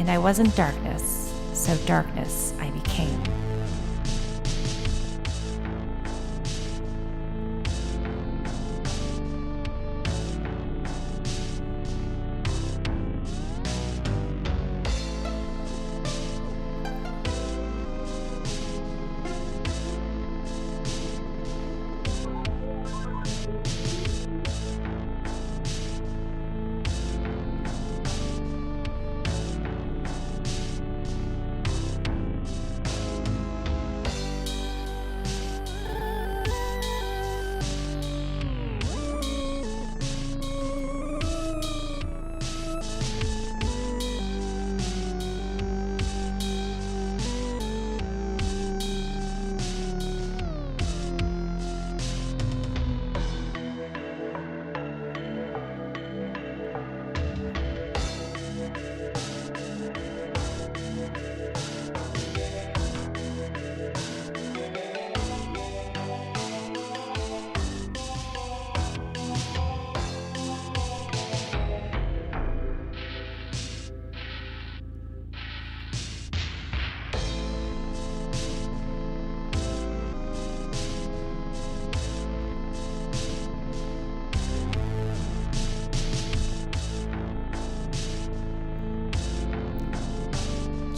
And I wasn't darkness, so darkness I became.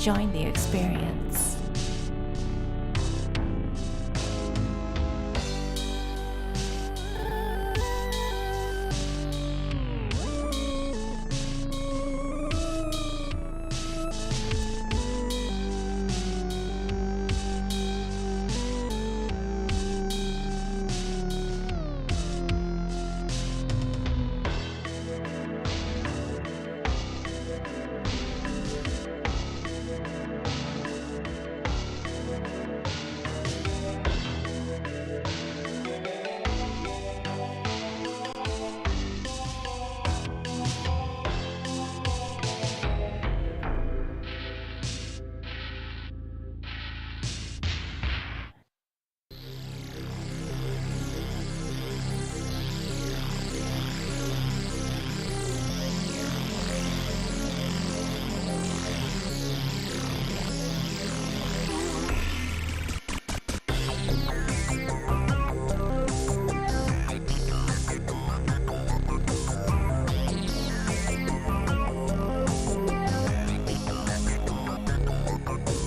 Join the experience.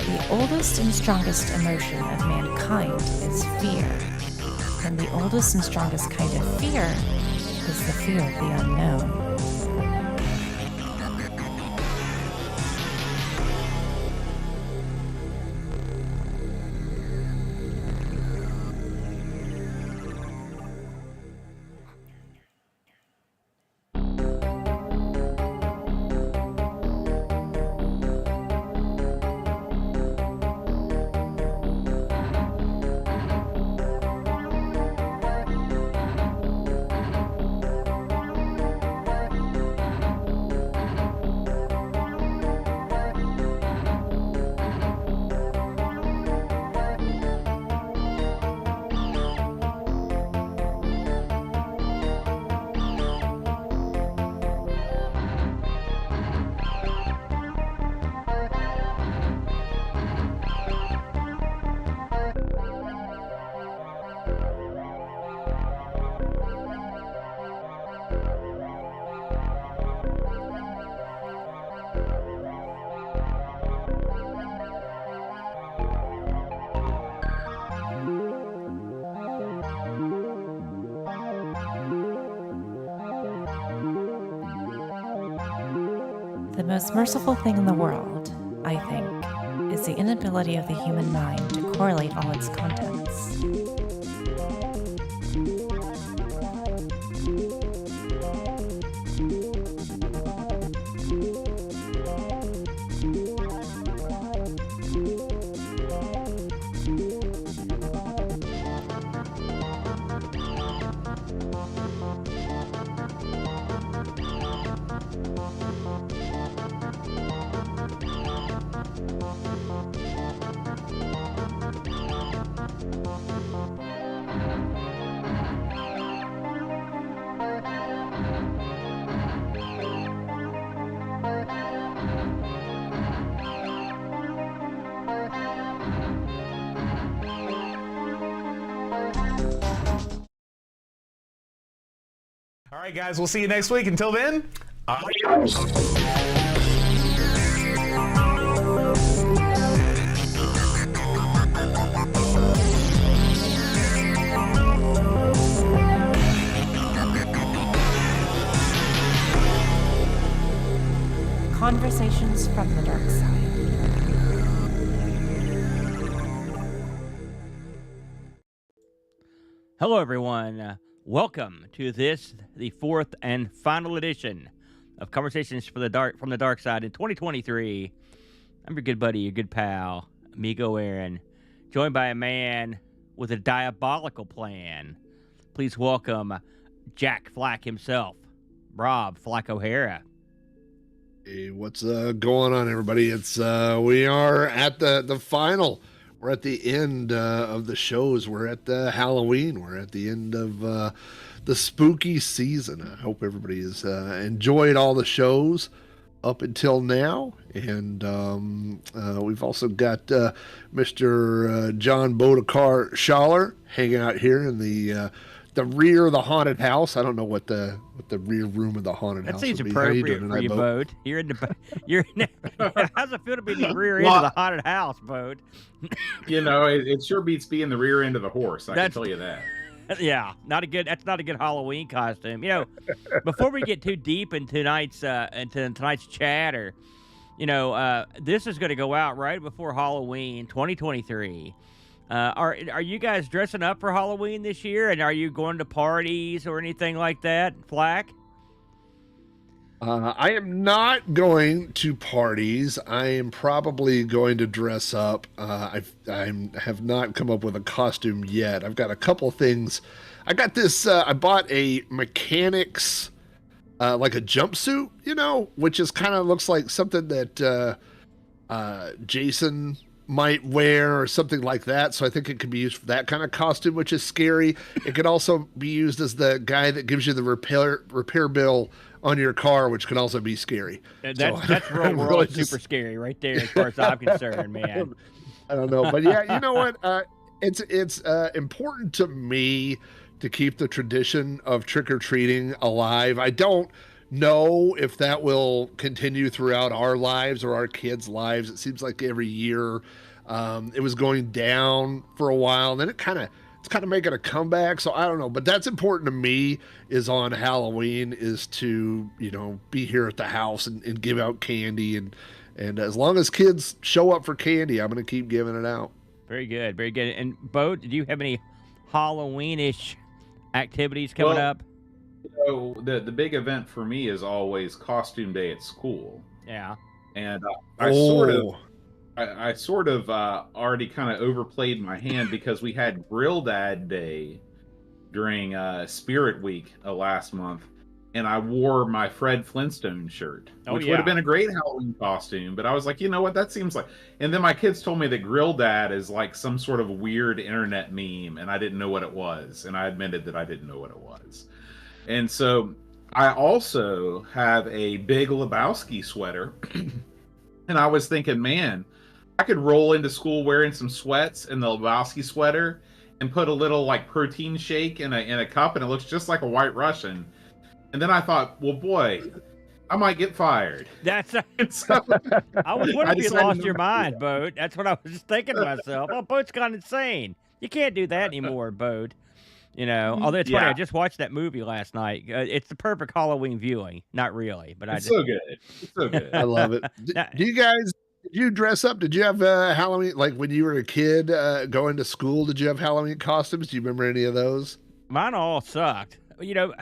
The oldest and strongest emotion of mankind is fear, and the oldest and strongest kind of fear is the fear of the unknown. The most merciful thing in the world, I think, is the inability of the human mind to correlate all its contents. All right, guys, we'll see you next week. Until then, adios. Conversations from the Darkside. Hello, everyone. Welcome to the fourth and final edition of Conversations from the Darkside in 2023. I'm your good buddy, your good pal, Amigo Aaron, joined by a man with a diabolical plan. Please welcome Jack Flack himself, Rob Flack O'Hara. Hey, what's going on, everybody? It's we are at the final. We're at the end of the shows. We're at Halloween. We're at the end of the spooky season. I hope everybody has enjoyed all the shows up until now. And we've also got Mr. John Bodekar Schaller hanging out here in the rear of the haunted house. I don't know what the rear room of the haunted house seems would be. appropriate for you, Bode. You're in the. How's it feel to be in the rear end of the haunted house, Bode? You know, it sure beats being the rear end of the horse. I can tell you that. Yeah, that's not a good Halloween costume. You know, before we get too deep into tonight's chatter, you know, this is going to go out right before Halloween 2023. Are you guys dressing up for Halloween this year? And are you going to parties or anything like that, Flack? I am not going to parties. I am probably going to dress up. I have not come up with a costume yet. I've got a couple things. I got this. I bought a mechanic's like a jumpsuit, you know, which is kind of looks like something that Jason might wear or something like that. So I think it could be used for that kind of costume, which is scary. It could also be used as the guy that gives you the repair bill on your car, which can also be scary. That's real world super scary right there, as far as I'm concerned, man. I don't know, but yeah, you know what? It's important to me to keep the tradition of trick-or-treating alive. I don't know if that will continue throughout our lives or our kids' lives. It seems like every year it was going down for a while, and then it's kind of making a comeback. So I don't know, but that's important to me. Is on Halloween is to, you know, be here at the house and give out candy, and as long as kids show up for candy, I'm going to keep giving it out. Very good, very good. And Bo, do you have any Halloween-ish activities coming up? So the big event for me is always costume day at school. Yeah, and I sort of already kind of overplayed my hand because we had Grill Dad Day during Spirit Week last month, and I wore my Fred Flintstone shirt, which would have been a great Halloween costume. But I was like, you know what, that seems like. And then my kids told me that Grill Dad is like some sort of weird internet meme, and I didn't know what it was, and I admitted that I didn't know what it was. And so I also have a Big Lebowski sweater, and I was thinking, man, I could roll into school wearing some sweats and the Lebowski sweater and put a little like protein shake in a cup, and it looks just like a White Russian. And then I thought, well, boy, I might get fired. That's so, I was wondering if you lost your mind, Bode. That's what I was just thinking to myself. Oh, Bode's gone insane. You can't do that anymore, Bode. You know, although it's funny, I just watched that movie last night. It's the perfect Halloween viewing. Not really, but so good. It's so good. I love it. Do you guys? Did you dress up? Did you have Halloween, like when you were a kid going to school? Did you have Halloween costumes? Do you remember any of those? Mine all sucked. You know,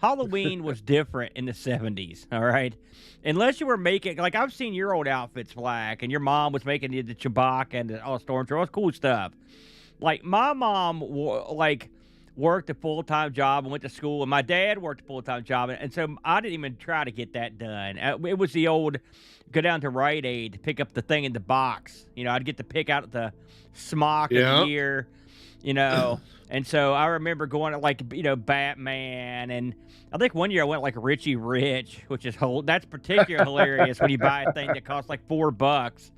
Halloween was different in the 70s, all right? Unless you were making, like I've seen your old outfits, Black, and your mom was making you the Chewbacca and all Stormtrooper, all cool stuff. Like my mom, worked a full-time job and went to school, and my dad worked a full-time job, and so I didn't even try to get that done. It was the old go down to Rite Aid to pick up the thing in the box. You know, I'd get to pick out the smock of the year, you know. And so I remember going to, like, you know, Batman, and I think one year I went like Richie Rich, which is that's particularly hilarious when you buy a thing that costs like $4.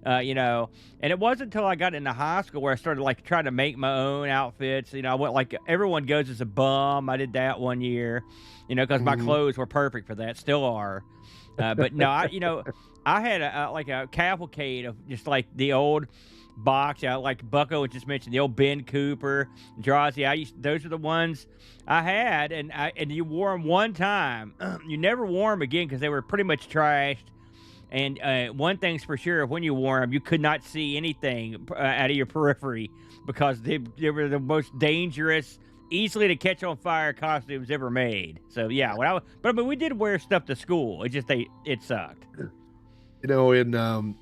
You know, and it wasn't until I got into high school where I started like trying to make my own outfits. You know, I went like everyone goes as a bum. I did that one year, you know, because my clothes were perfect for that, still are. But no, I had like a cavalcade of just like the old box. Like Bucko just mentioned, the old Ben Cooper, Drazi. Those are the ones I had, and you wore them one time. You never wore them again because they were pretty much trashed. And one thing's for sure, when you wore them, you could not see anything out of your periphery because they were the most dangerous, easily to catch on fire costumes ever made. So yeah, but I mean, we did wear stuff to school. It just it sucked. You know, in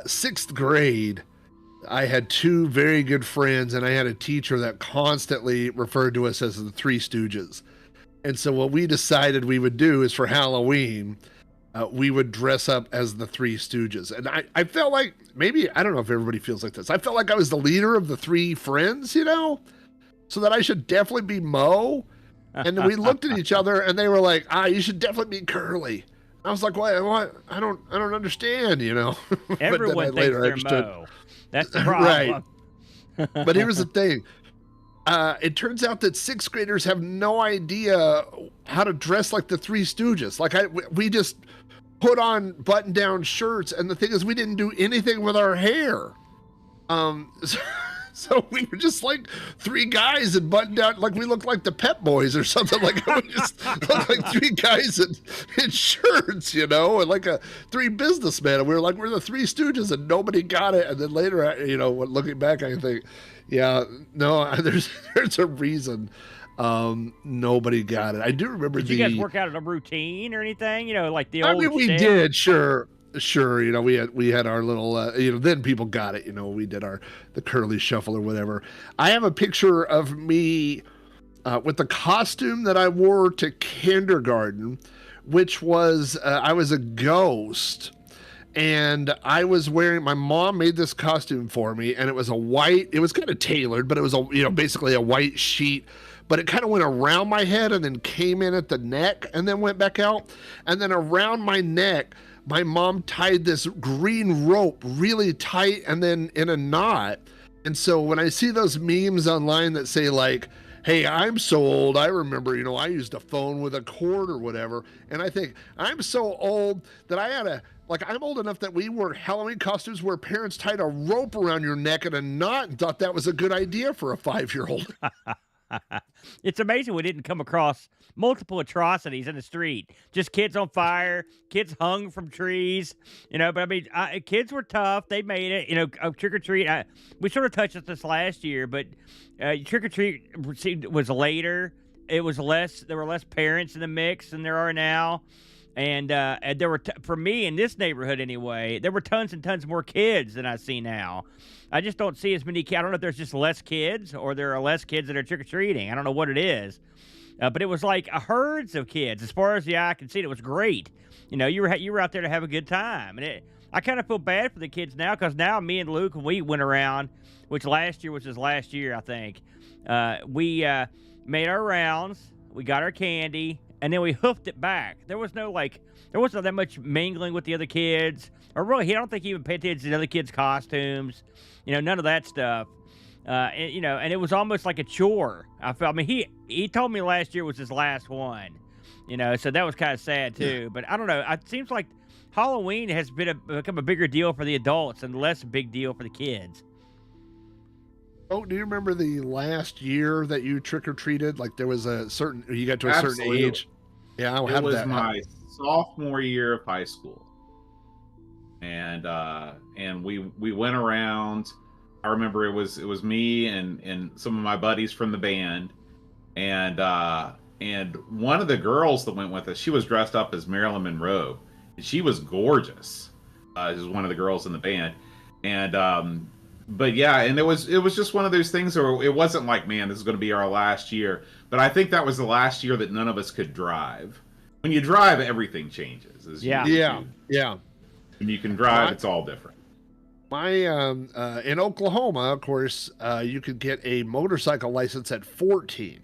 sixth grade, I had two very good friends, and I had a teacher that constantly referred to us as the Three Stooges. And so what we decided we would do is for Halloween, we would dress up as the Three Stooges. And I felt like, maybe, I don't know if everybody feels like this, I felt like I was the leader of the three friends, you know, so that I should definitely be Mo. And then we looked at each other and they were like, you should definitely be Curly. I was like, what? I don't understand, you know. Everyone thinks they're Mo. That's the problem. Right. But here's the thing. It turns out that sixth graders have no idea how to dress like the Three Stooges. Like we just put on button-down shirts, and the thing is, we didn't do anything with our hair. So we were just like three guys in button-down, like we looked like the Pep Boys or something. Like we just looked like three guys in shirts, you know, and like three businessmen. And we were like, we're the Three Stooges, and nobody got it. And then later, you know, looking back, I think, yeah, no, there's a reason nobody got it. I do remember. Did you guys work out a routine or anything? You know, like the old. I mean, we did, sure. You know, we had our little, you know, then people got it. You know, we did the curly shuffle or whatever. I have a picture of me with the costume that I wore to kindergarten, which was I was a ghost. And I was my mom made this costume for me, and it was it was kind of tailored, but it was basically a white sheet, but it kind of went around my head and then came in at the neck and then went back out. And then around my neck, my mom tied this green rope really tight and then in a knot. And so when I see those memes online that say like, hey, I'm so old, I remember, you know, I used a phone with a cord or whatever. And I think I'm so old that I'm old enough that we wore Halloween costumes where parents tied a rope around your neck and a knot and thought that was a good idea for a 5-year-old. It's amazing we didn't come across multiple atrocities in the street. Just kids on fire, kids hung from trees, you know. But I mean, kids were tough. They made it, you know. Trick or treat. We sort of touched this last year, but trick or treat was later. It was less. There were less parents in the mix than there are now. And there were, for me in this neighborhood anyway, there were tons and tons more kids than I see now. I just don't see as many kids. I don't know if there's just less kids or there are less kids that are trick-or-treating. I don't know what it is. But it was like herds of kids. As far as the eye could see, it was great. You know, you were out there to have a good time. And I kind of feel bad for the kids now because now me and Luke, when we went around, which last year was his last year, I think, we made our rounds. We got our candy. And then we hoofed it back. There wasn't that much mingling with the other kids. Or really, I don't think he even paid attention to the other kids' costumes. You know, none of that stuff. And, you know, and it was almost like a chore. I mean, he told me last year was his last one. You know, so that was kind of sad too. But I don't know. It seems like Halloween has become a bigger deal for the adults and less a big deal for the kids. Oh, do you remember the last year that you trick-or-treated? Like there was you got to a Absolutely. certain age. Yeah, it was my sophomore year of high school. And we went around. I remember it was me and some of my buddies from the band. And one of the girls that went with us, she was dressed up as Marilyn Monroe. And she was gorgeous. She was one of the girls in the band. And but yeah, and it was just one of those things where it wasn't like, man, this is going to be our last year. But I think that was the last year that none of us could drive. When you drive, everything changes. Yeah. When you can drive, it's all different. In Oklahoma, of course, you could get a motorcycle license at 14.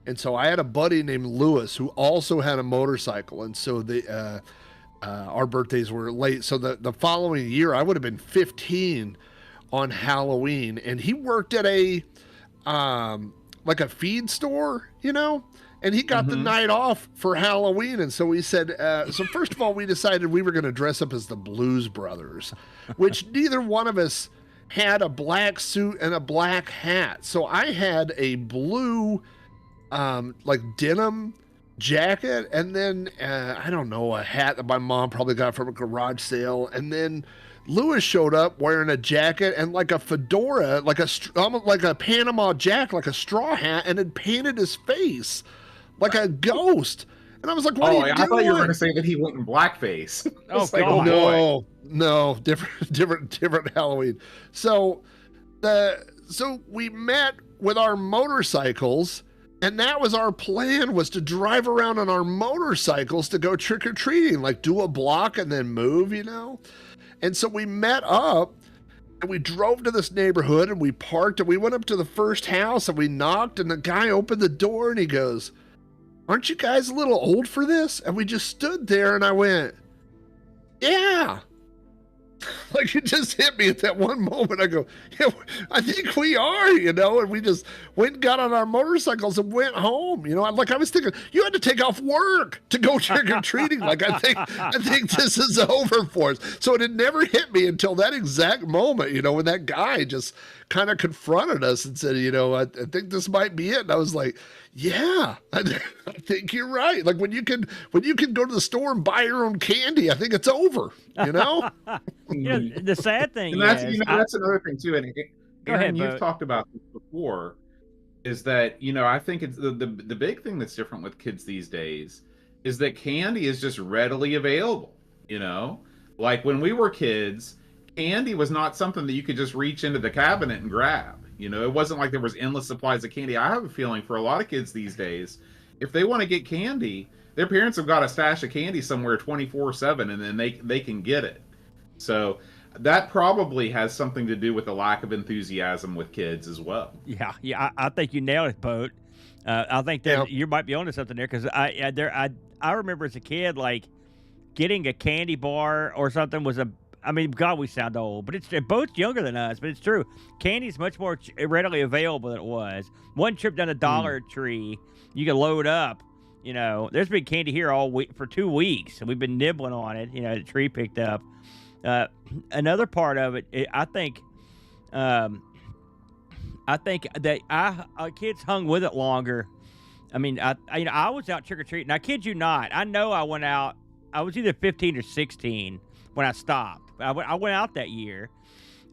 And so I had a buddy named Lewis who also had a motorcycle. And so our birthdays were late. So the following year, I would have been 15 on Halloween, and he worked at a like a feed store, and he got the night off for Halloween. And so we said, so first of all, we decided we were going to dress up as the Blues Brothers, which neither one of us had a black suit and a black hat. So I had a blue, like denim jacket, and then, I don't know, a hat that my mom probably got from a garage sale. And then Lewis showed up wearing a jacket and like a fedora, almost like a Panama Jack, like a straw hat, and had painted his face like a ghost. And I was like, what are you doing? I thought you were going to say that he went in blackface. Oh, no, different Halloween. So we met with our motorcycles, and that was our plan, was to drive around on our motorcycles to go trick-or-treating, like do a block and then move, And so we met up, and we drove to this neighborhood, and we parked, and we went up to the first house, and we knocked, and the guy opened the door, and he goes, "Aren't you guys a little old for this?" And we just stood there, and I went, "Yeah." Like, it just hit me at that one moment. I go, "Yeah, I think we are," and we just went and got on our motorcycles and went home. Like, I was thinking, you had to take off work to go trick-or-treating. Like, I think this is over for us. So it had never hit me until that exact moment, when that guy just kind of confronted us and said, I think this might be it. And I was like, yeah, I think you're right. Like, when you can go to the store and buy your own candy, I think it's over, The sad thing and that's, is, that's another thing too. And Aaron, you've Bo. talked about this before, is that, I think it's the big thing that's different with kids these days is that candy is just readily available, like when we were kids, candy was not something that you could just reach into the cabinet and grab. It wasn't like there was endless supplies of candy. I have a feeling for a lot of kids these days, if they want to get candy, their parents have got a stash of candy somewhere 24/7, and then they can get it. So that probably has something to do with the lack of enthusiasm with kids as well. Yeah, I think you nailed it, Boat. I think that you might be onto something there, because I remember as a kid, like, getting a candy bar or something was God, we sound old, but Boat's younger than us, but it's true. Candy's much more readily available than it was. One trip down to Dollar Tree, you can load up. There's been candy here all week for 2 weeks, and we've been nibbling on it. The tree picked up. Another part of it, I think that our kids hung with it longer. I was out trick or treating. I kid you not. I know I went out. I was either 15 or 16 when I stopped. I went out that year,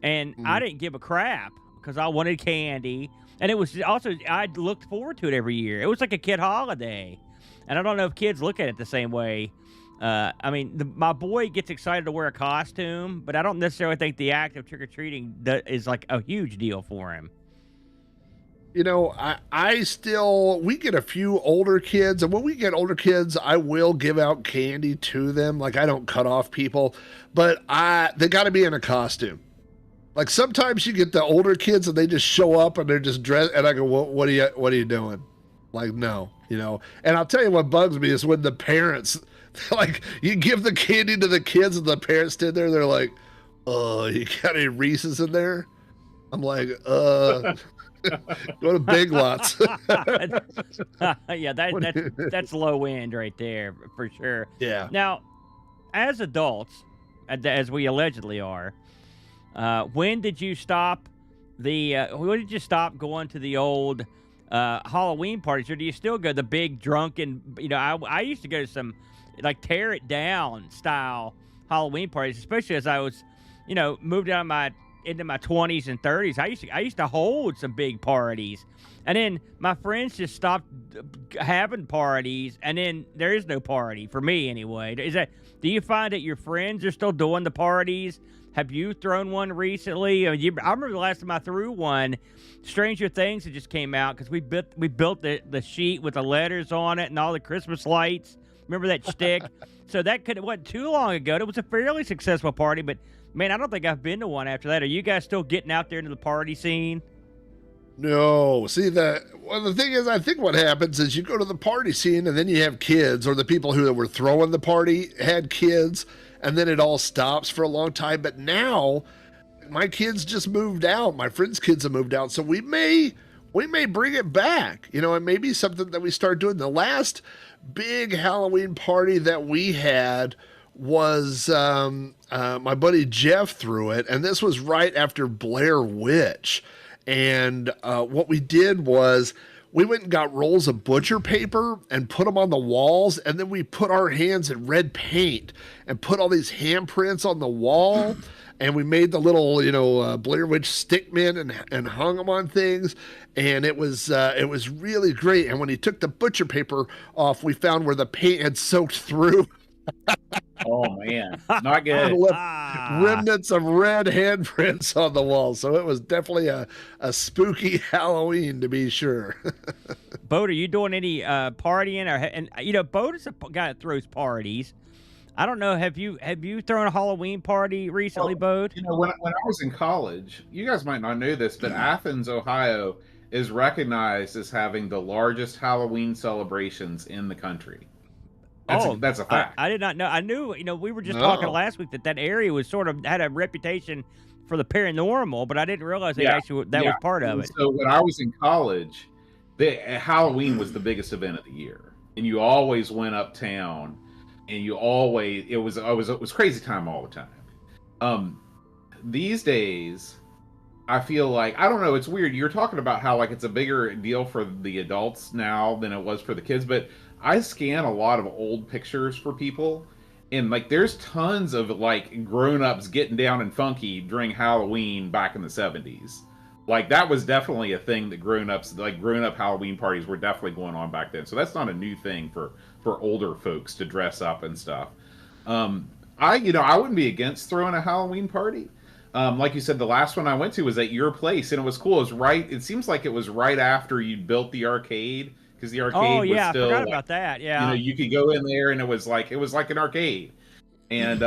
and I didn't give a crap because I wanted candy, and it was also, I looked forward to it every year. It was like a kid holiday, and I don't know if kids look at it the same way. My boy gets excited to wear a costume, but I don't necessarily think the act of trick-or-treating is like a huge deal for him. We get a few older kids, and when we get older kids, I will give out candy to them. Like, I don't cut off people, but they got to be in a costume. Like, sometimes you get the older kids and they just show up and they're just dressed, and I go, what are you doing? Like, no, and I'll tell you what bugs me is when the parents, like, you give the candy to the kids and the parents stand there, they're like, "Oh, you got any Reese's in there?" I'm like, go to Big Lots. Yeah, that's low end right there for sure. Yeah. Now, as adults, as we allegedly are, when did you stop when did you stop going to the old Halloween parties, or do you still go the big drunken? I used to go to some like tear it down style Halloween parties, especially as I was, moved out of into my 20s and 30s. I used to hold some big parties, and then my friends just stopped having parties, and then there is no party for me anyway. Do you find that your friends are still doing the parties? Have you thrown one recently? I remember the last time I threw one, Stranger Things had just came out, because we built the sheet with the letters on it and all the Christmas lights. Remember that shtick? So it wasn't too long ago. It was a fairly successful party, but man, I don't think I've been to one after that. Are you guys still getting out there into the party scene? No, see the thing is, I think what happens is you go to the party scene and then you have kids, or the people who were throwing the party had kids, and then it all stops for a long time. But now, my kids just moved out. My friends' kids have moved out, so we may bring it back. You know, it may be something that we start doing. The last big Halloween party that we had was my buddy Jeff threw it, and this was right after Blair Witch. And what we did was we went and got rolls of butcher paper and put them on the walls, and then we put our hands in red paint and put all these handprints on the wall. And we made the little, Blair Witch stickmen and hung them on things, and it was really great. And when he took the butcher paper off, we found where the paint had soaked through. Oh man, not good. Remnants of red handprints on the wall. So it was definitely a spooky Halloween, to be sure. Bode, are you doing any partying? Bode is a guy that throws parties. I don't know. Have you thrown a Halloween party recently, Bode? When I was in college, you guys might not know this, but Athens, Ohio, is recognized as having the largest Halloween celebrations in the country. That's a fact. I did not know. I knew, we were just talking last week that area was sort of had a reputation for the paranormal, but I didn't realize that was part of it. So when I was in college, Halloween was the biggest event of the year, and you always went uptown, and it was crazy time all the time. These days, I feel like, I don't know, it's weird. You're talking about how like it's a bigger deal for the adults now than it was for the kids, but I scan a lot of old pictures for people, and like there's tons of like grown-ups getting down and funky during Halloween back in the 70s. Like that was definitely a thing that grown-up Halloween parties were definitely going on back then. So that's not a new thing for older folks to dress up and stuff. I wouldn't be against throwing a Halloween party. Like you said, the last one I went to was at your place, and it was cool. It seems like it was right after you built the arcade. Because the arcade was still, I forgot about that. Yeah, you could go in there and it was like an arcade, and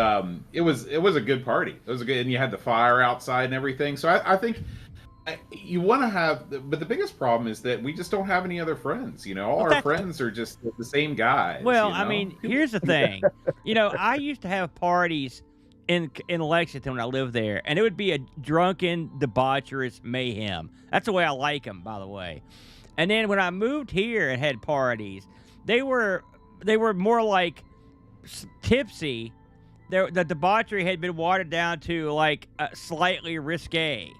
it was a good party. It was a good, and you had the fire outside and everything. So I think you want to have, but the biggest problem is that we just don't have any other friends. Our friends are just the same guys. Well, I mean, here's the thing. I used to have parties in Lexington when I lived there, and it would be a drunken, debaucherous mayhem. That's the way I like them, by the way. And then when I moved here and had parties, they were more like tipsy. The debauchery had been watered down to like slightly risque.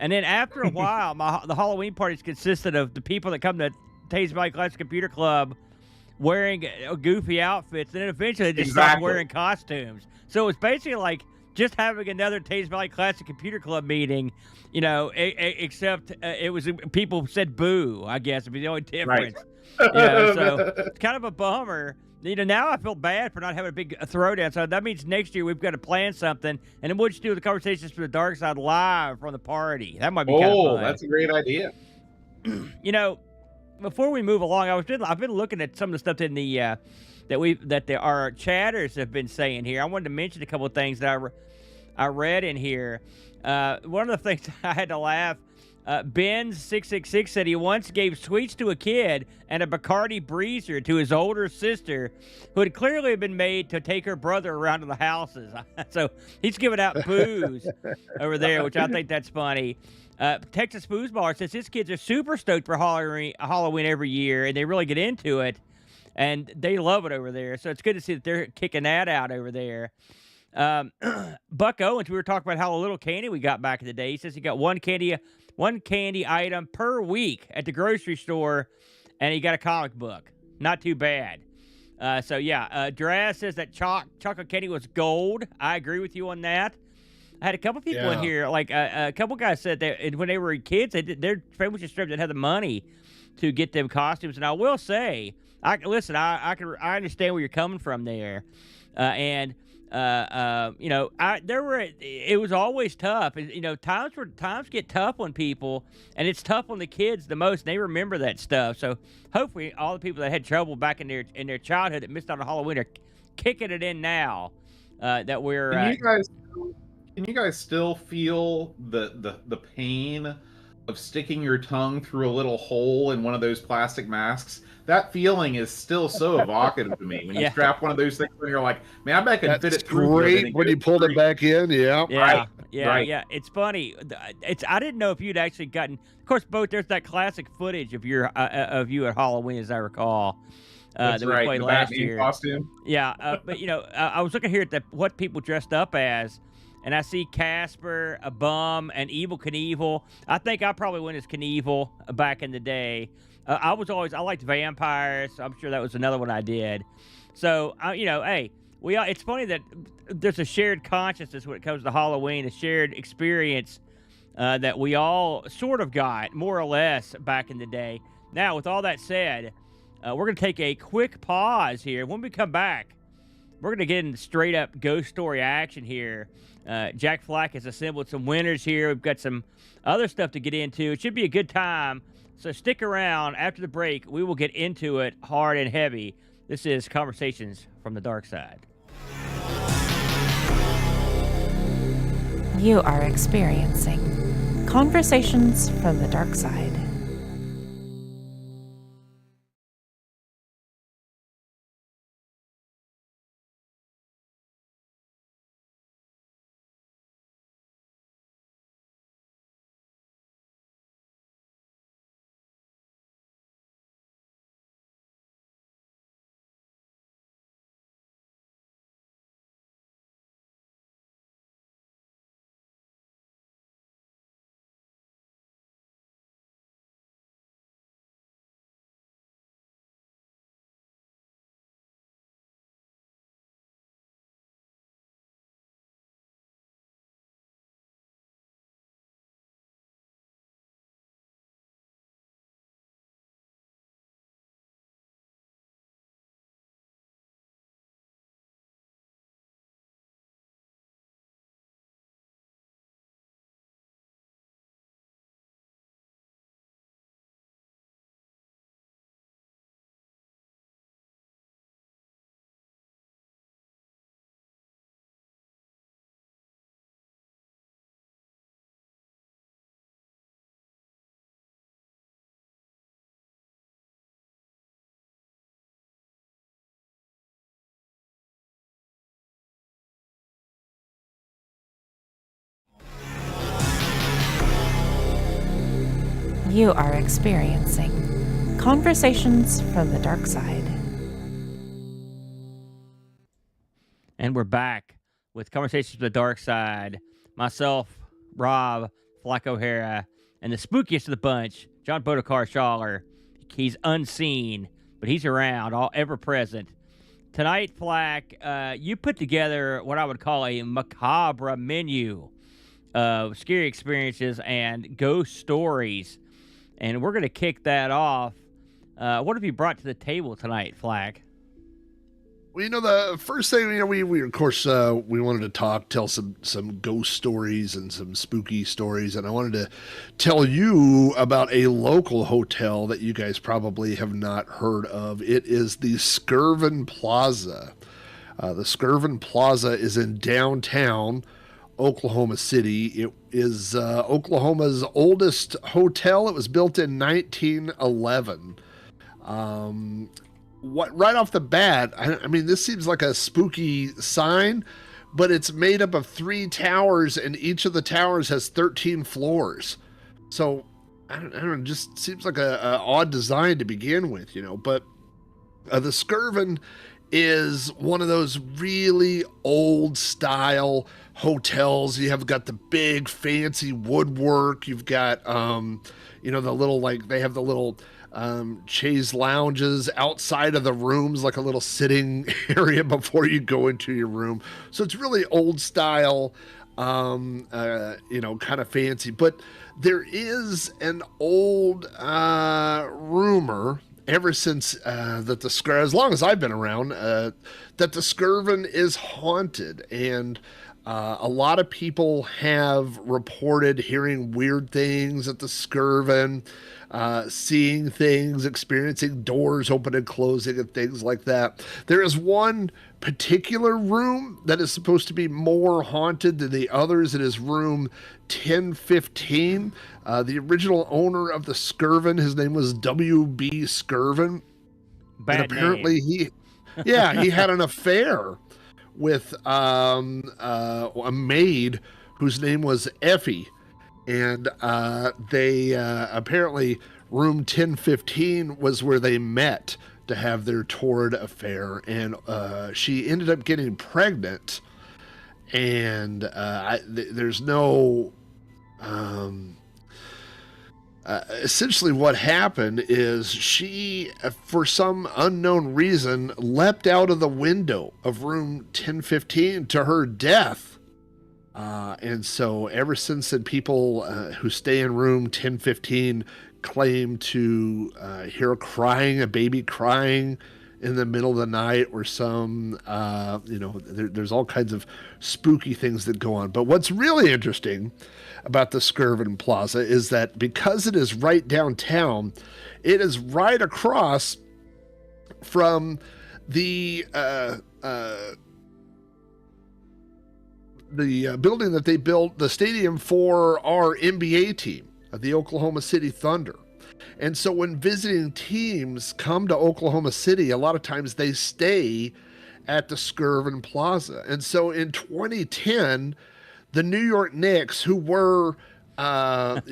And then after a while, the Halloween parties consisted of the people that come to Taze Valley Classic Computer Club wearing goofy outfits, and then eventually they just stopped wearing costumes. So it was basically like just having another Taze Valley Classic Computer Club meeting, except it was people said boo, I guess, would be the only difference. Right. So it's kind of a bummer. Now I feel bad for not having a big throwdown. So that means next year we've got to plan something, and then we'll just do the Conversations From the Darkside live from the party. That might be kind of fun. Oh, that's a great idea. Before we move along, I've been looking at some of the stuff in the our chatters have been saying here. I wanted to mention a couple of things that I read in here. One of the things I had to laugh. Ben666 said he once gave sweets to a kid and a Bacardi Breezer to his older sister, who had clearly been made to take her brother around to the houses. So he's giving out booze over there, which I think that's funny. Texas Foosball says his kids are super stoked for Halloween every year, and they really get into it, and they love it over there. So it's good to see that they're kicking that out over there. Buck Owens, we were talking about how little candy we got back in the day. He says he got one candy item per week at the grocery store, and he got a comic book. Not too bad. Draz says that chocolate candy was gold. I agree with you on that. I had a couple people in here, like a couple guys said that when they were kids, their families just didn't have the money to get them costumes. And I will say, I understand where you're coming from there, it was always tough. Times get tough on people, and it's tough on the kids the most. And they remember that stuff. So hopefully, all the people that had trouble back in their childhood that missed out on Halloween are kicking it in now. That we're. Can you guys still feel the pain of sticking your tongue through a little hole in one of those plastic masks. That feeling is still so evocative to me. When you strap one of those things and you're like, man, I bet I can fit it through. Great when you pulled it back in. Yeah. Yeah, Right. yeah. It's funny. I didn't know if you'd actually gotten. Of course, both there's that classic footage of you at Halloween, as I recall. That's that we right. played The last Batman year. costume. Yeah, but I was looking here at what people dressed up as, and I see Casper, a bum, and Evil Knievel. I think I probably went as Knievel back in the day. I liked vampires. I'm sure that was another one I did. So hey, it's funny that there's a shared consciousness when it comes to Halloween, a shared experience that we all sort of got more or less back in the day. Now, with all that said, we're going to take a quick pause here. When we come back, we're going to get into straight up ghost story action here. Jack Flack has assembled some winners here. We've got some other stuff to get into. It should be a good time. So stick around. After the break, we will get into it hard and heavy. This is Conversations from the Darkside. You are experiencing Conversations from the Darkside. You are experiencing Conversations from the Darkside. And we're back with Conversations from the Darkside. Myself, Rob, Flack O'Hara, and the spookiest of the bunch, John Bodekar Schaller. He's unseen, but he's around, all ever present. Tonight, Flack, you put together what I would call a macabre menu of scary experiences and ghost stories. And we're going to kick that off. What have you brought to the table tonight, Flack? Well, the first thing, we of course, we wanted to tell some ghost stories and some spooky stories. And I wanted to tell you about a local hotel that you guys probably have not heard of. It is the Skirvin Plaza. The Skirvin Plaza is in downtown Oklahoma City. It is Oklahoma's oldest hotel. It was built in 1911. Right off the bat, I mean, this seems like a spooky sign, but it's made up of 3 towers, and each of the towers has 13 floors. So I don't know, it just seems like a odd design to begin with, But the Skirvin is one of those really old style hotels. You have got the big fancy woodwork. You've got the little, they have the little chaise lounges outside of the rooms, like a little sitting area before you go into your room. So it's really old style, kind of fancy. But there is an old rumor ever since that as long as I've been around, that the Skirvin is haunted. And A lot of people have reported hearing weird things at the Skirvin, seeing things, experiencing doors open and closing and things like that. There is one particular room that is supposed to be more haunted than the others. It is room 1015. The original owner of the Skirvin, his name was W.B. Skirvin. Bad and apparently name. he had an affair with a maid whose name was Effie. And they apparently room 1015 was where they met to have their torrid affair. And she ended up getting pregnant. And there's no... essentially what happened is she, for some unknown reason, leapt out of the window of room 1015 to her death. And so ever since then, people who stay in room 1015 claim to hear a baby crying in the middle of the night, or some, there's all kinds of spooky things that go on. But what's really interesting about the Skirvin Plaza is that because it is right downtown, it is right across from the building that they built the stadium for our NBA team, the Oklahoma City Thunder. And so when visiting teams come to Oklahoma City, a lot of times they stay at the Skirvin Plaza. And so in 2010, the New York Knicks, who were, had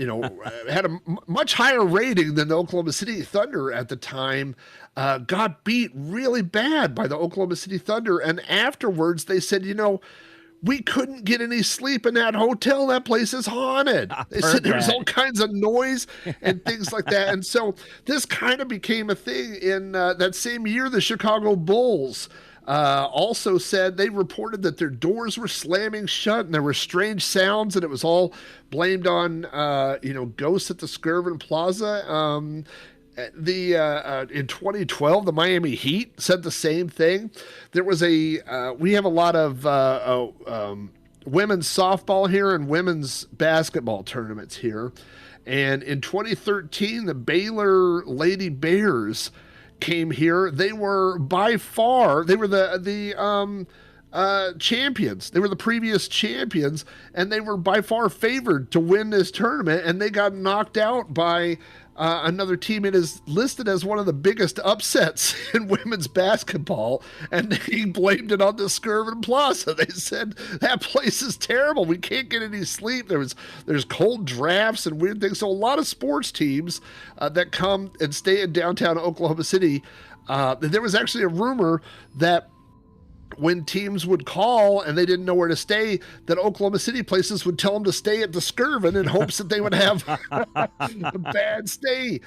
a much higher rating than the Oklahoma City Thunder at the time, got beat really bad by the Oklahoma City Thunder. And afterwards, they said, we couldn't get any sleep in that hotel. That place is haunted. They said there was all kinds of noise and things like that. And so this kind of became a thing in that same year. The Chicago Bulls also said they reported that their doors were slamming shut and there were strange sounds, and it was all blamed on, ghosts at the Skirvin Plaza. In 2012, the Miami Heat said the same thing. There was we have a lot of women's softball here and women's basketball tournaments here. And in 2013, the Baylor Lady Bears came here. They were by far, they were the champions. They were the previous champions, and they were by far favored to win this tournament, and they got knocked out by another team. It is listed as one of the biggest upsets in women's basketball, and they blamed it on the Skirvin Plaza. They said that place is terrible. We can't get any sleep. There's cold drafts and weird things. So a lot of sports teams that come and stay in downtown Oklahoma City, there was actually a rumor that when teams would call and they didn't know where to stay, that Oklahoma City places would tell them to stay at the Skirvin in hopes that they would have a bad stay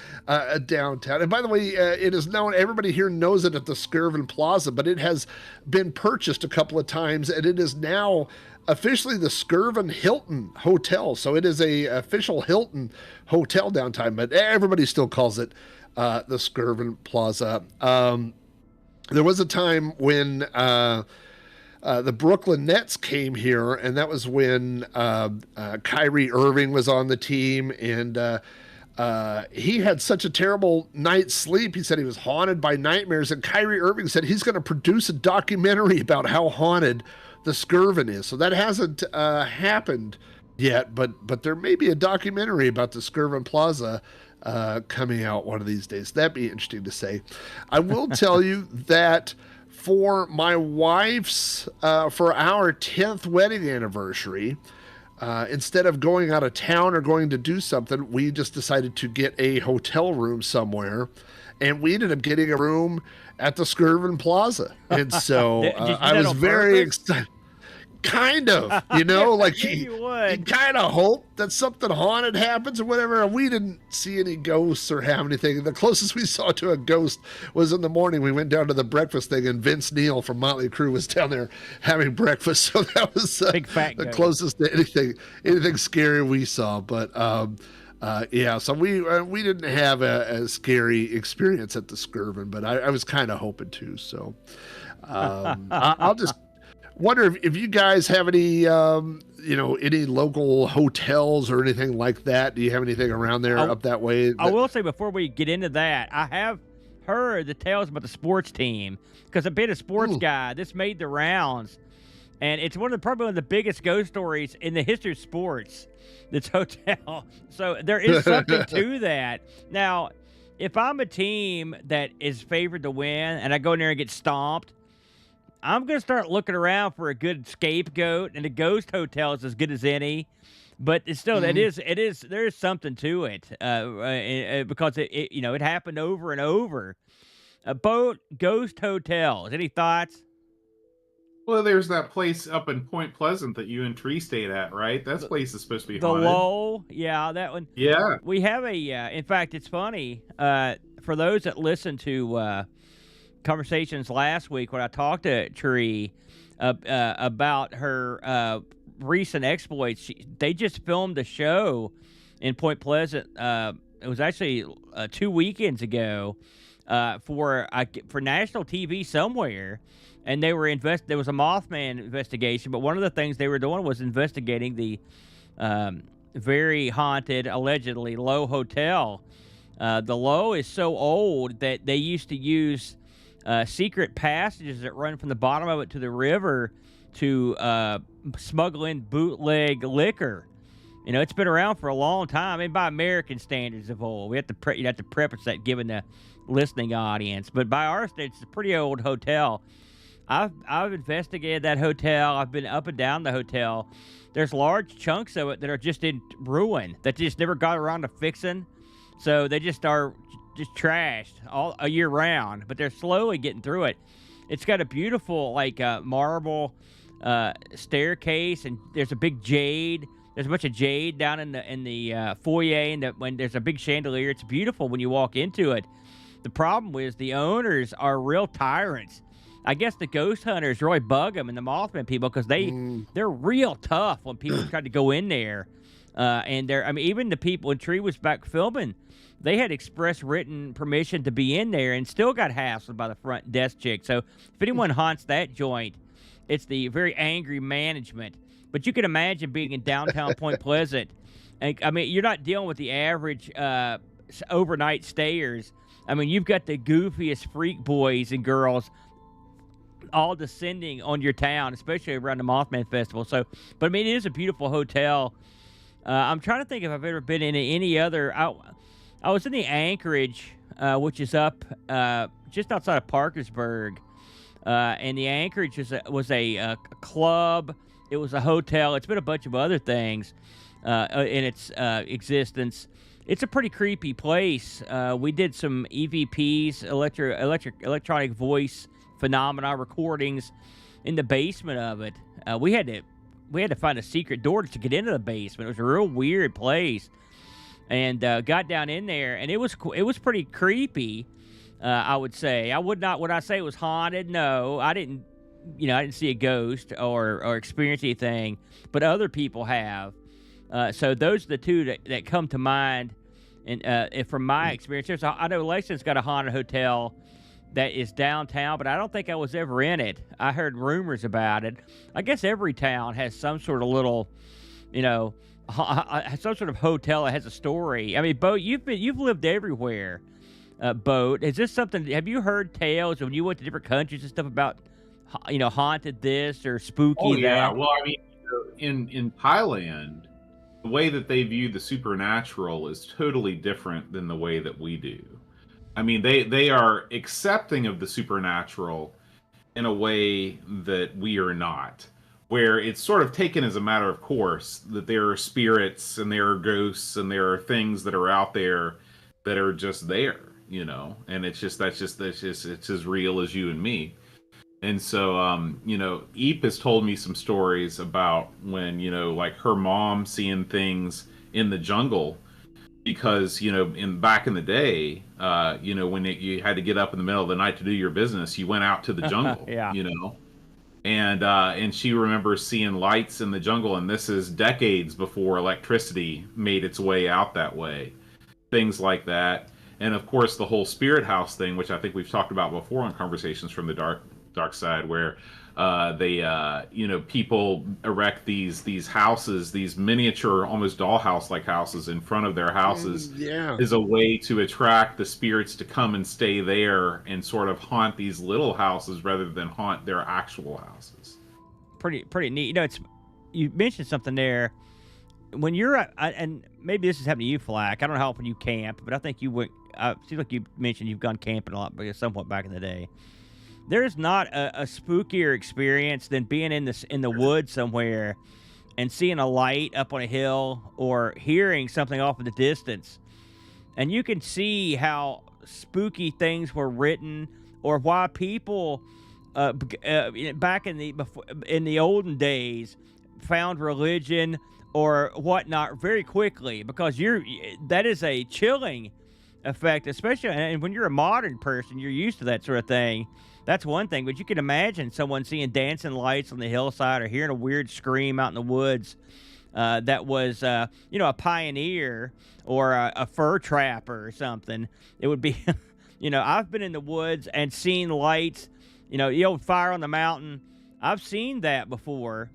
downtown. And by the way, it is known, everybody here knows it at the Skirvin Plaza, but it has been purchased a couple of times, and it is now officially the Skirvin Hilton Hotel. So it is a official Hilton hotel downtown, but everybody still calls it the Skirvin Plaza. There was a time when the Brooklyn Nets came here, and that was when Kyrie Irving was on the team, and he had such a terrible night's sleep. He said he was haunted by nightmares, and Kyrie Irving said he's going to produce a documentary about how haunted the Skirvin is. So that hasn't happened yet, but there may be a documentary about the Skirvin Plaza coming out one of these days. That'd be interesting to say. I will tell you that for my wife's, for our 10th wedding anniversary, instead of going out of town or going to do something, we just decided to get a hotel room somewhere, and we ended up getting a room at the Skirvin Plaza. And so I was very excited. Kind of, like you kind of hope that something haunted happens or whatever. We didn't see any ghosts or have anything. The closest we saw to a ghost was in the morning. We went down to the breakfast thing, and Vince Neil from Motley Crue was down there having breakfast. So that was the closest to anything scary we saw. But so we didn't have a scary experience at the Skirvin, but I was kind of hoping to. So wonder if you guys have any, any local hotels or anything like that. Do you have anything around there up that way? I will say before we get into that, I have heard the tales about the sports team because I've been a sports guy. This made the rounds, and it's probably one of the biggest ghost stories in the history of sports. This hotel, so there is something to that. Now, if I'm a team that is favored to win and I go in there and get stomped, I'm going to start looking around for a good scapegoat, and the ghost hotel is as good as any. But it's still, there is something to it because it happened over and over. Boat ghost hotels. Any thoughts? Well, there's that place up in Point Pleasant that you and Tree stayed at, right? That place is supposed to be the haunted. Lowell, yeah, that one. Yeah. We have in fact, it's funny, for those that listened to Conversations last week when I talked to Tree about her recent exploits, they just filmed a show in Point Pleasant. It was actually 2 weekends ago for national TV somewhere. And they were there was a Mothman investigation, but one of the things they were doing was investigating the very haunted, allegedly, Low Hotel. The Low is so old that they used to use secret passages that run from the bottom of it to the river to smuggle in bootleg liquor. It's been around for a long time, and by American standards of old. You have to preface that given the listening audience, but by our standards, it's a pretty old hotel. I've investigated that hotel. I've been up and down the hotel. There's large chunks of it that are just in ruin that just never got around to fixing. So they just are just trashed all a year round, but they're slowly getting through it. It's got a beautiful marble staircase, and there's a big jade. There's a bunch of jade down in the foyer, and when there's a big chandelier, it's beautiful when you walk into it. The problem is the owners are real tyrants. I guess the ghost hunters really bug them and the Mothman people because they're real tough when people try to go in there. And even the people when Tree was back filming, they had express written permission to be in there and still got hassled by the front desk chick. So if anyone haunts that joint, it's the very angry management. But you can imagine being in downtown Point Pleasant. And, you're not dealing with the average overnight stayers. You've got the goofiest freak boys and girls all descending on your town, especially around the Mothman Festival. So, but it is a beautiful hotel. I'm trying to think if I've ever been in any other. I was in the Anchorage, which is up just outside of Parkersburg, and the Anchorage was a club. It was a hotel. It's been a bunch of other things in its existence. It's a pretty creepy place. We did some EVPs, electronic voice phenomena recordings in the basement of it. We had to find a secret door to get into the basement. It was a real weird place, and got down in there, and it was pretty creepy. I would say would I say it was haunted? No, I didn't. I didn't see a ghost or experience anything, but other people have. So those are the two that come to mind. And from my experience, I know Lexington's got a haunted hotel that is downtown, but I don't think I was ever in it. I heard rumors about it. I guess every town has some sort of little, some sort of hotel that has a story. Boat, you've lived everywhere. Boat, is this something? Have you heard tales when you went to different countries and stuff about, haunted this or spooky that? Oh yeah. Well, in Thailand, the way that they view the supernatural is totally different than the way that we do. They are accepting of the supernatural in a way that we are not, where it's sort of taken as a matter of course that there are spirits and there are ghosts and there are things that are out there that are just there, and it's just it's as real as you and me. And so, Eep has told me some stories about when, like her mom seeing things in the jungle. Because back in the day, when you had to get up in the middle of the night to do your business, you went out to the jungle. Yeah. And she remembers seeing lights in the jungle, and this is decades before electricity made its way out that way. Things like that, and of course the whole spirit house thing, which I think we've talked about before on Conversations from the Dark Side, where People erect these houses, these miniature, almost dollhouse like houses in front of their houses, as a way to attract the spirits to come and stay there and sort of haunt these little houses rather than haunt their actual houses. Pretty neat. You mentioned something there. When you're and maybe this has happened to you, Flack. I don't know how often you camp, but I think you went. Seems like you mentioned you've gone camping a lot, but somewhat back in the day. There's not a spookier experience than being in the woods somewhere and seeing a light up on a hill or hearing something off in the distance, and you can see how spooky things were written or why people back in the olden days found religion or whatnot very quickly, because that is a chilling effect, especially, and when you're a modern person, you're used to that sort of thing. That's one thing, but you can imagine someone seeing dancing lights on the hillside or hearing a weird scream out in the woods that was, a pioneer or a fur trapper or something. It would be, I've been in the woods and seen lights, the old fire on the mountain. I've seen that before,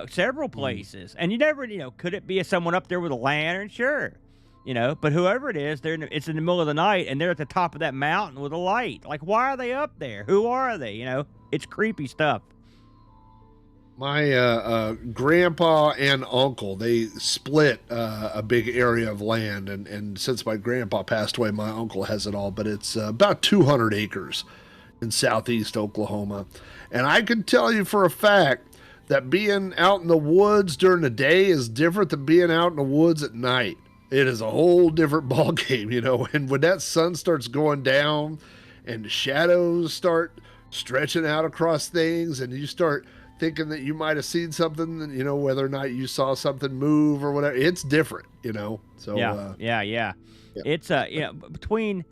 several places. And you never, could it be someone up there with a lantern? Sure. But whoever it is, it's in the middle of the night, and they're at the top of that mountain with a light. Like, why are they up there? Who are they? It's creepy stuff. My grandpa and uncle, they split a big area of land, and since my grandpa passed away, my uncle has it all, but it's about 200 acres in southeast Oklahoma. And I can tell you for a fact that being out in the woods during the day is different than being out in the woods at night. It is a whole different ball game, and when that sun starts going down and the shadows start stretching out across things and you start thinking that you might have seen something, whether or not you saw something move or whatever, it's different, so yeah. It's between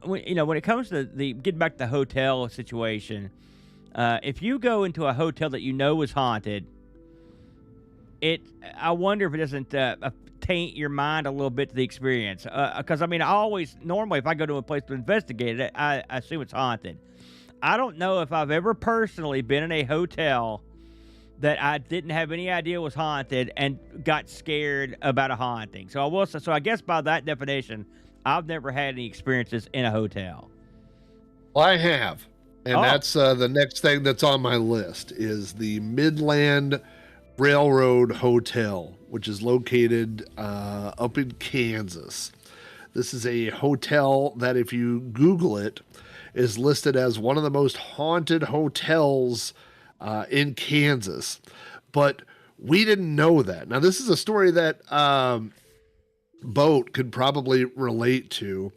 when it comes to the getting back to the hotel situation, if you go into a hotel that is haunted, I wonder if it doesn't taint your mind a little bit to the experience, because I always, normally if I go to a place to investigate it, I assume it's haunted. I don't know if I've ever personally been in a hotel that I didn't have any idea was haunted and got scared about a haunting. So I guess by that definition, I've never had any experiences in a hotel. Well, I have, and that's the next thing that's on my list is the Midland Railroad Hotel, which is located up in Kansas. This is a hotel that, if you Google it, is listed as one of the most haunted hotels in Kansas. But we didn't know that. Now, this is a story that Boat could probably relate to.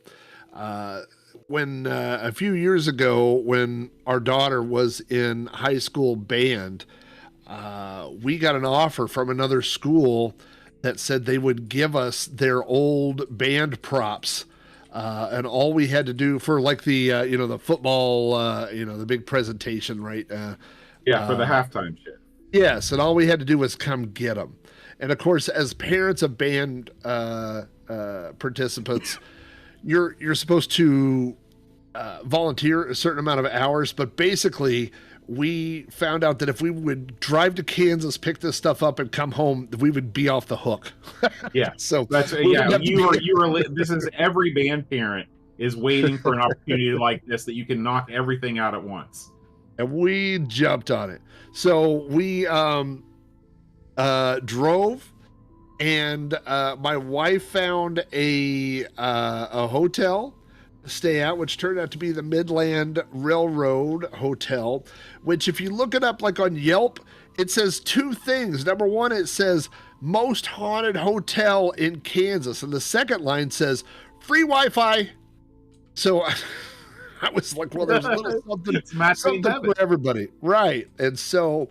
When a few years ago, when our daughter was in high school band, we got an offer from another school that said they would give us their old band props. And all we had to do for like the football, the big presentation, right? For the halftime shit. Yes. And all we had to do was come get them. And of course, as parents of band participants, you're supposed to volunteer a certain amount of hours, but basically we found out that if we would drive to Kansas, pick this stuff up, and come home, we would be off the hook. Yeah. So that's this is every band parent is waiting for an opportunity like this, that you can knock everything out at once. And we jumped on it. So we drove, and my wife found a hotel to stay at, which turned out to be the Midland Railroad Hotel, which, if you look it up like on Yelp, it says two things. Number one, it says most haunted hotel in Kansas, and the second line says free Wi-Fi. So I was like, well, there's a little something for everybody, right? And so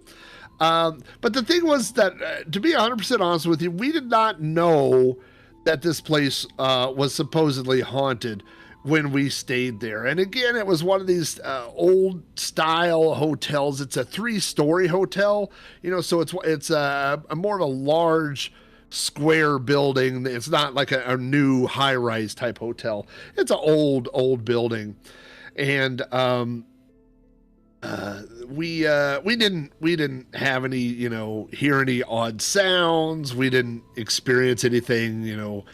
but the thing was that, to be 100% honest with you, we did not know that this place was supposedly haunted when we stayed there. And again, it was one of these old style hotels. It's a 3-story hotel, so it's a more of a large square building. It's not like a new high-rise type hotel. It's an old building. And we didn't have any, hear any odd sounds. We didn't experience anything,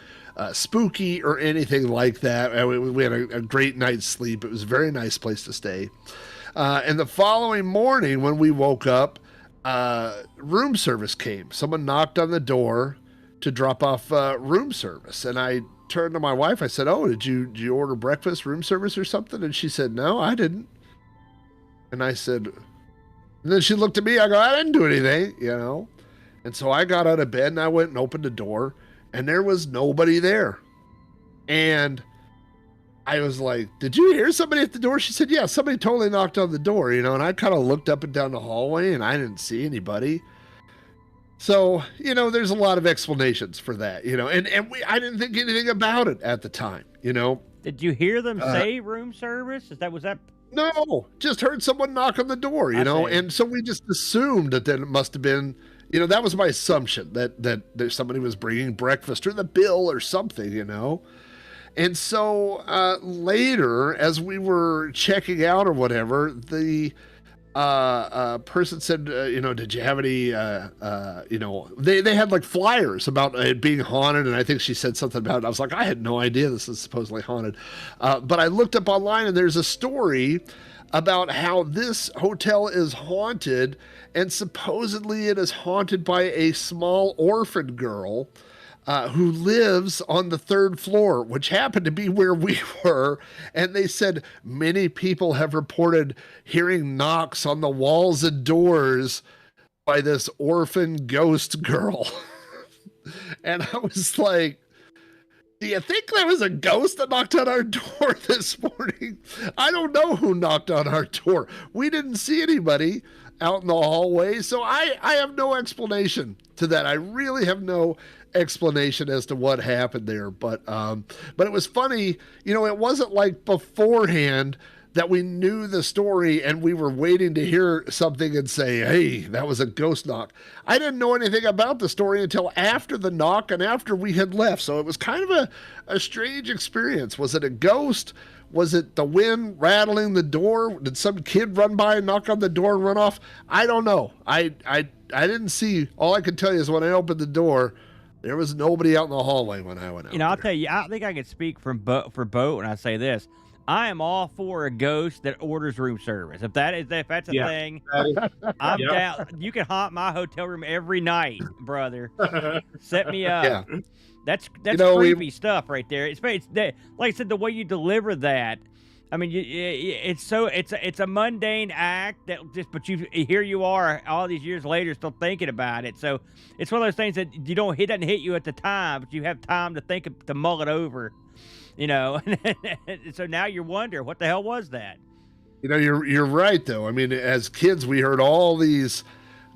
spooky or anything like that. We had a great night's sleep. It was a very nice place to stay. And the following morning when we woke up, room service came. Someone knocked on the door to drop off room service. And I turned to my wife. I said, "Oh, did you order breakfast, room service or something?" And she said, "No, I didn't." And I said, and then she looked at me. I go, "I didn't do anything, And so I got out of bed and I went and opened the door, and there was nobody there. And I was like, "Did you hear somebody at the door?" She said, "Yeah, somebody totally knocked on the door, And I kind of looked up and down the hallway and I didn't see anybody. So, there's a lot of explanations for that, and I didn't think anything about it at the time, Did you hear them say room service? Was that? No, just heard someone knock on the door, and so we just assumed that then it must have been, that was my assumption that somebody was bringing breakfast or the bill or something, And so later, as we were checking out or whatever, the person said, "Did you have any, they had like flyers about it being haunted." And I think she said something about it. I was like, I had no idea this is supposedly haunted. But I looked up online and there's a story about how this hotel is haunted, and supposedly it is haunted by a small orphan girl who lives on the 3rd floor, which happened to be where we were. And they said many people have reported hearing knocks on the walls and doors by this orphan ghost girl. And I was like, "Do you think there was a ghost that knocked on our door this morning?" I don't know who knocked on our door. We didn't see anybody out in the hallway. So I have no explanation to that. I really have no explanation as to what happened there. But it was funny. It wasn't like beforehand that we knew the story and we were waiting to hear something and say, "Hey, that was a ghost knock." I didn't know anything about the story until after the knock and after we had left. So it was kind of a strange experience. Was it a ghost? Was it the wind rattling the door? Did some kid run by and knock on the door and run off? I don't know. I didn't see. All I can tell you is when I opened the door, there was nobody out in the hallway when I went out. I'll tell you, I think I can speak for Boat when I say this. I am all for a ghost that orders room service. If that's a thing, I'm down. You can haunt my hotel room every night, brother. Set me up. Yeah. That's creepy stuff right there. It's like I said, the way you deliver that. I mean, it's a mundane act but here you are all these years later still thinking about it. So it's one of those things that it doesn't hit you at the time, but you have time to mull it over, So now you wonder, what the hell was that? You're right though. I mean, as kids, we heard all these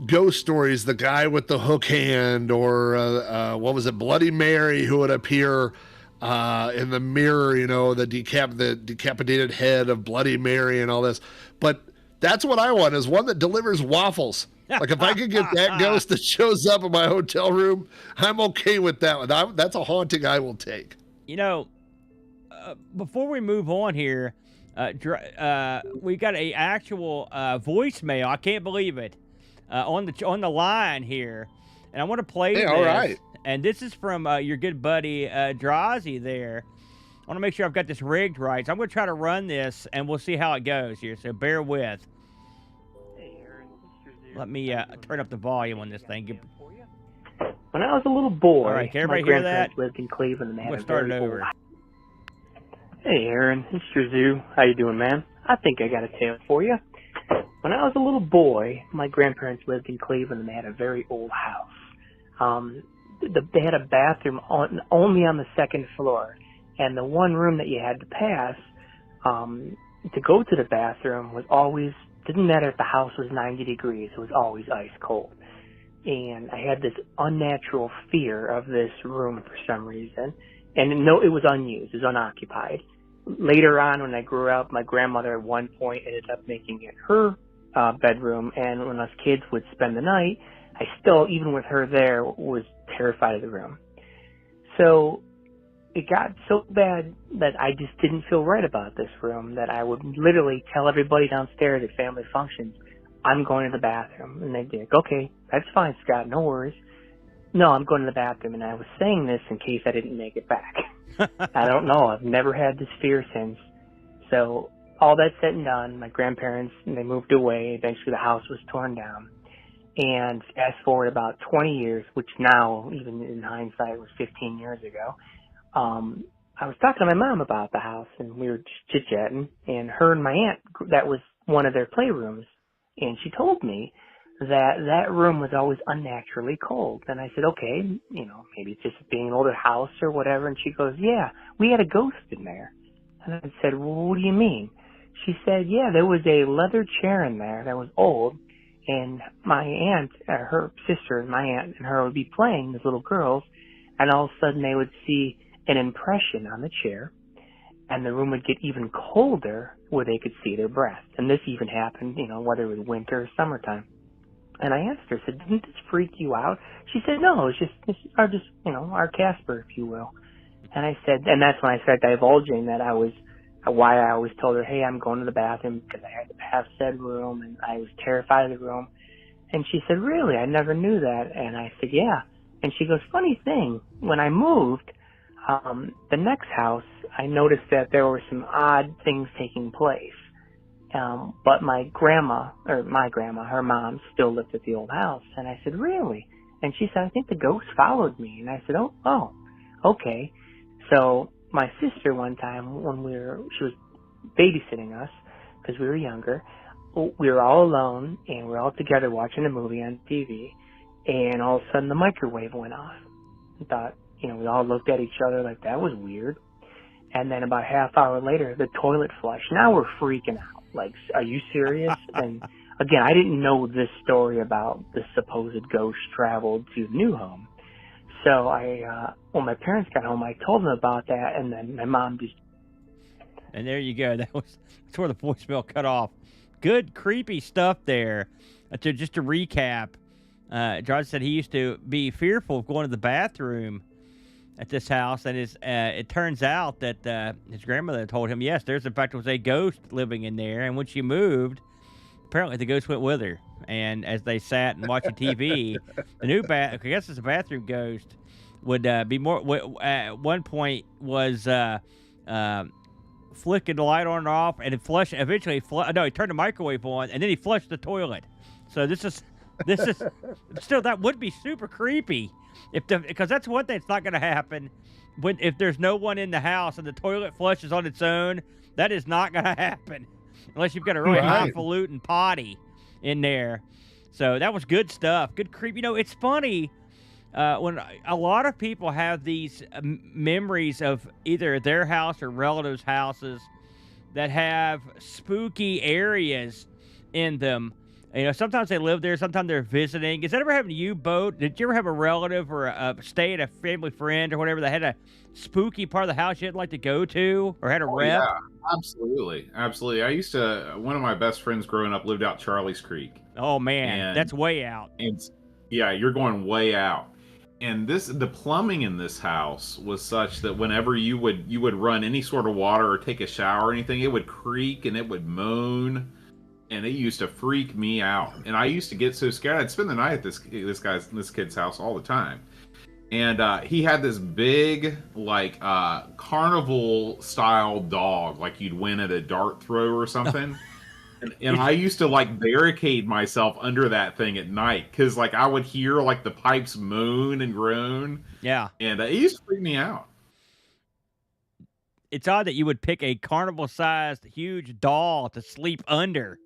ghost stories. The guy with the hook hand, or what was it, Bloody Mary, who would appear in the mirror, the decapitated head of Bloody Mary and all this. But that's what I want, is one that delivers waffles. Like if I could get that ghost that shows up in my hotel room, I'm okay with that one. That's a haunting I will take. Before we move on here, we got a actual voicemail. I can't believe it, on the line here, and I want to play this. All right. And this is from your good buddy Drazi there. I want to make sure I've got this rigged right. So I'm going to try to run this, and we'll see how it goes here. So bear with. Hey, Aaron. Let me turn up the volume on this thing. When I was a little boy, all right, can my everybody hear that? grandparents lived in Cleveland, and they had We'll a start very it over. old... Hey, Aaron. It's Drew. How you doing, man? I think I got a tale for you. When I was a little boy, my grandparents lived in Cleveland, and they had a very old house. They had a bathroom only on the 2nd floor, and the one room that you had to pass to go to the bathroom was always, didn't matter if the house was 90 degrees, it was always ice cold. And I had this unnatural fear of this room for some reason. And no, it was unused, it was unoccupied. Later on, when I grew up, my grandmother at one point ended up making it her bedroom, and when us kids would spend the night, I still, even with her there, was terrified of the room. So it got so bad that I just didn't feel right about this room, that I would literally tell everybody downstairs at family functions, I'm going to the bathroom. And they'd be like, okay, that's fine, Scott, no worries. No, I'm going to the bathroom. And I was saying this in case I didn't make it back. I don't know. I've never had this fear since. So all that said and done, my grandparents, they moved away. Eventually the house was torn down. And fast forward about 20 years, which now, even in hindsight, was 15 years ago, I was talking to my mom about the house, and we were just chit-chatting, and her and my aunt, that was one of their playrooms, and she told me that that room was always unnaturally cold. And I said, okay, maybe it's just being an older house or whatever. And she goes, yeah, we had a ghost in there. And I said, well, what do you mean? She said, yeah, there was a leather chair in there that was old, and my aunt, her sister, my aunt and her would be playing as little girls, and all of a sudden they would see an impression on the chair, and the room would get even colder where they could see their breath. And this even happened, whether it was winter or summertime. And I asked her, I said, didn't this freak you out? She said, no, it's our Casper, if you will. And I said, and that's when I started divulging that why I always told her, hey, I'm going to the bathroom because I had to have said room, and I was terrified of the room. And she said, really? I never knew that. And I said, yeah. And she goes, funny thing, when I moved, the next house, I noticed that there were some odd things taking place. But my grandma, her mom, still lived at the old house. And I said, really? And she said, I think the ghost followed me. And I said, oh, okay. So my sister one time, when she was babysitting us, because we were younger, we were all alone, and we were all together watching a movie on TV, and all of a sudden the microwave went off. I thought, we all looked at each other like that was weird. And then about a half hour later, the toilet flushed. Now we're freaking out. Like, are you serious? And again, I didn't know this story about the supposed ghost traveled to the new home. So when my parents got home, I told them about that, and then my mom just... And there you go. That's where the voicemail cut off. Good, creepy stuff there. Just to recap, John said he used to be fearful of going to the bathroom at this house, and it turns out that his grandmother told him, yes, there's in fact was a ghost living in there, and when she moved, apparently the ghost went with her. And as they sat and watching TV, the new I guess it's a bathroom ghost, would be more at one point was flicking the light on and off, and it flushed. Eventually, he turned the microwave on, and then he flushed the toilet. So this is still, that would be super creepy because that's one thing that's not going to happen if there's no one in the house and the toilet flushes on its own. That is not going to happen unless you've got a really highfalutin potty in there. So that was good stuff. Good creep. It's funny when a lot of people have these memories of either their house or relatives' houses that have spooky areas in them. Sometimes they live there, sometimes they're visiting. Has that ever happened to you, Bo? Did you ever have a relative or a stay at a family friend or whatever that had a spooky part of the house you didn't like to go to or had a rep? Yeah, absolutely. I used to, one of my best friends growing up lived out Charlie's Creek. Oh, man, that's way out. And yeah, you're going way out. And the plumbing in this house was such that whenever you would run any sort of water or take a shower or anything, it would creak and it would moan. And it used to freak me out. And I used to get so scared. I'd spend the night at this kid's house all the time. And he had this big, carnival-style dog, like you'd win at a dart throw or something. and I used to, barricade myself under that thing at night. Because, I would hear, the pipes moan and groan. Yeah. And it used to freak me out. It's odd that you would pick a carnival-sized, huge doll to sleep under.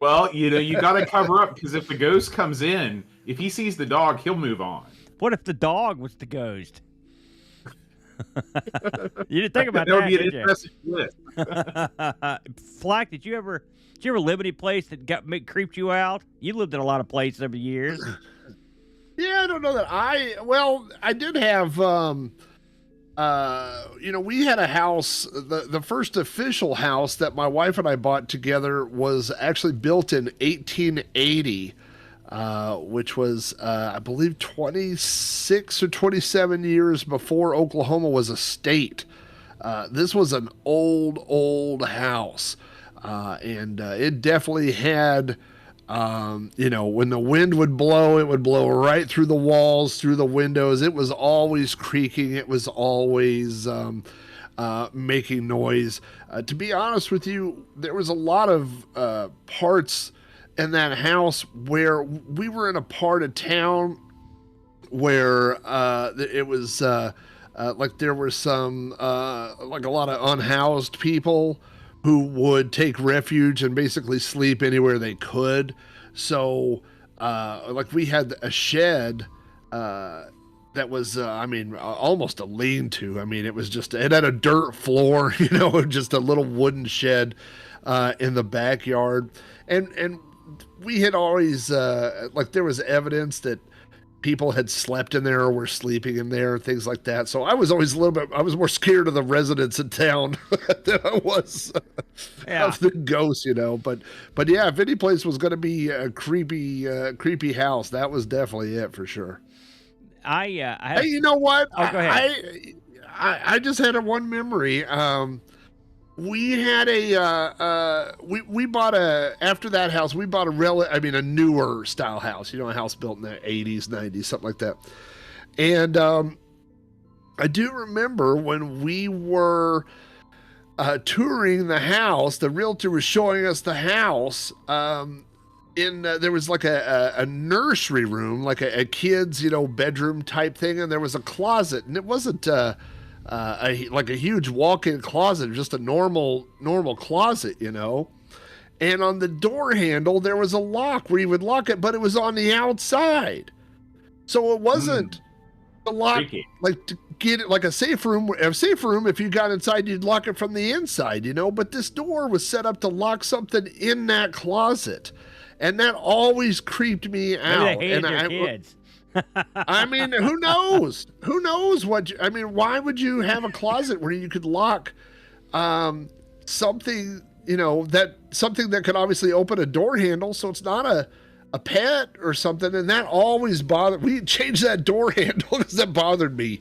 Well, you got to cover up, because if the ghost comes in, if he sees the dog, he'll move on. What if the dog was the ghost? You didn't think about that, that, would be an interesting list. Flack, did you ever live any place that creeped you out? You lived in a lot of places over the years. Yeah, I don't know that I did have, we had a house, the first official house that my wife and I bought together was actually built in 1880. which was, I believe, 26 or 27 years before Oklahoma was a state. This was an old house, and it definitely had, when the wind would blow, it would blow right through the walls, through the windows. It was always creaking. It was always making noise. To be honest with you, there was a lot of parts in that house where we were in a part of town where it was like there were some like a lot of unhoused people who would take refuge and basically sleep anywhere they could. So like we had a shed that was almost a lean-to. I mean, it had a dirt floor, just a little wooden shed in the backyard. And we had always there was evidence that people had slept in there or were sleeping in there, things like that. So I was always I was more scared of the residents in town than I was of the ghosts, But yeah, if any place was going to be a creepy house, that was definitely it for sure. Hey, you know what? Oh, go ahead. I just had one memory. We had we bought after that house, we bought a newer style house, a house built in the 80s, 90s, something like that. And I do remember when we were touring the house, the realtor was showing us the house. There was like a nursery room, like a kid's, bedroom type thing. And there was a closet, and it wasn't, like a huge walk-in closet, just a normal closet, And on the door handle, there was a lock where you would lock it, but it was on the outside. So it wasn't a lock, like to get it like a safe room. A safe room, if you got inside, you'd lock it from the inside, But this door was set up to lock something in that closet. And that always creeped me out. Maybe they hated their kids. I mean, who knows? Who knows why would you have a closet where you could lock something, something that could obviously open a door handle, so it's not a pet or something? And that always bothered. We changed that door handle because that bothered me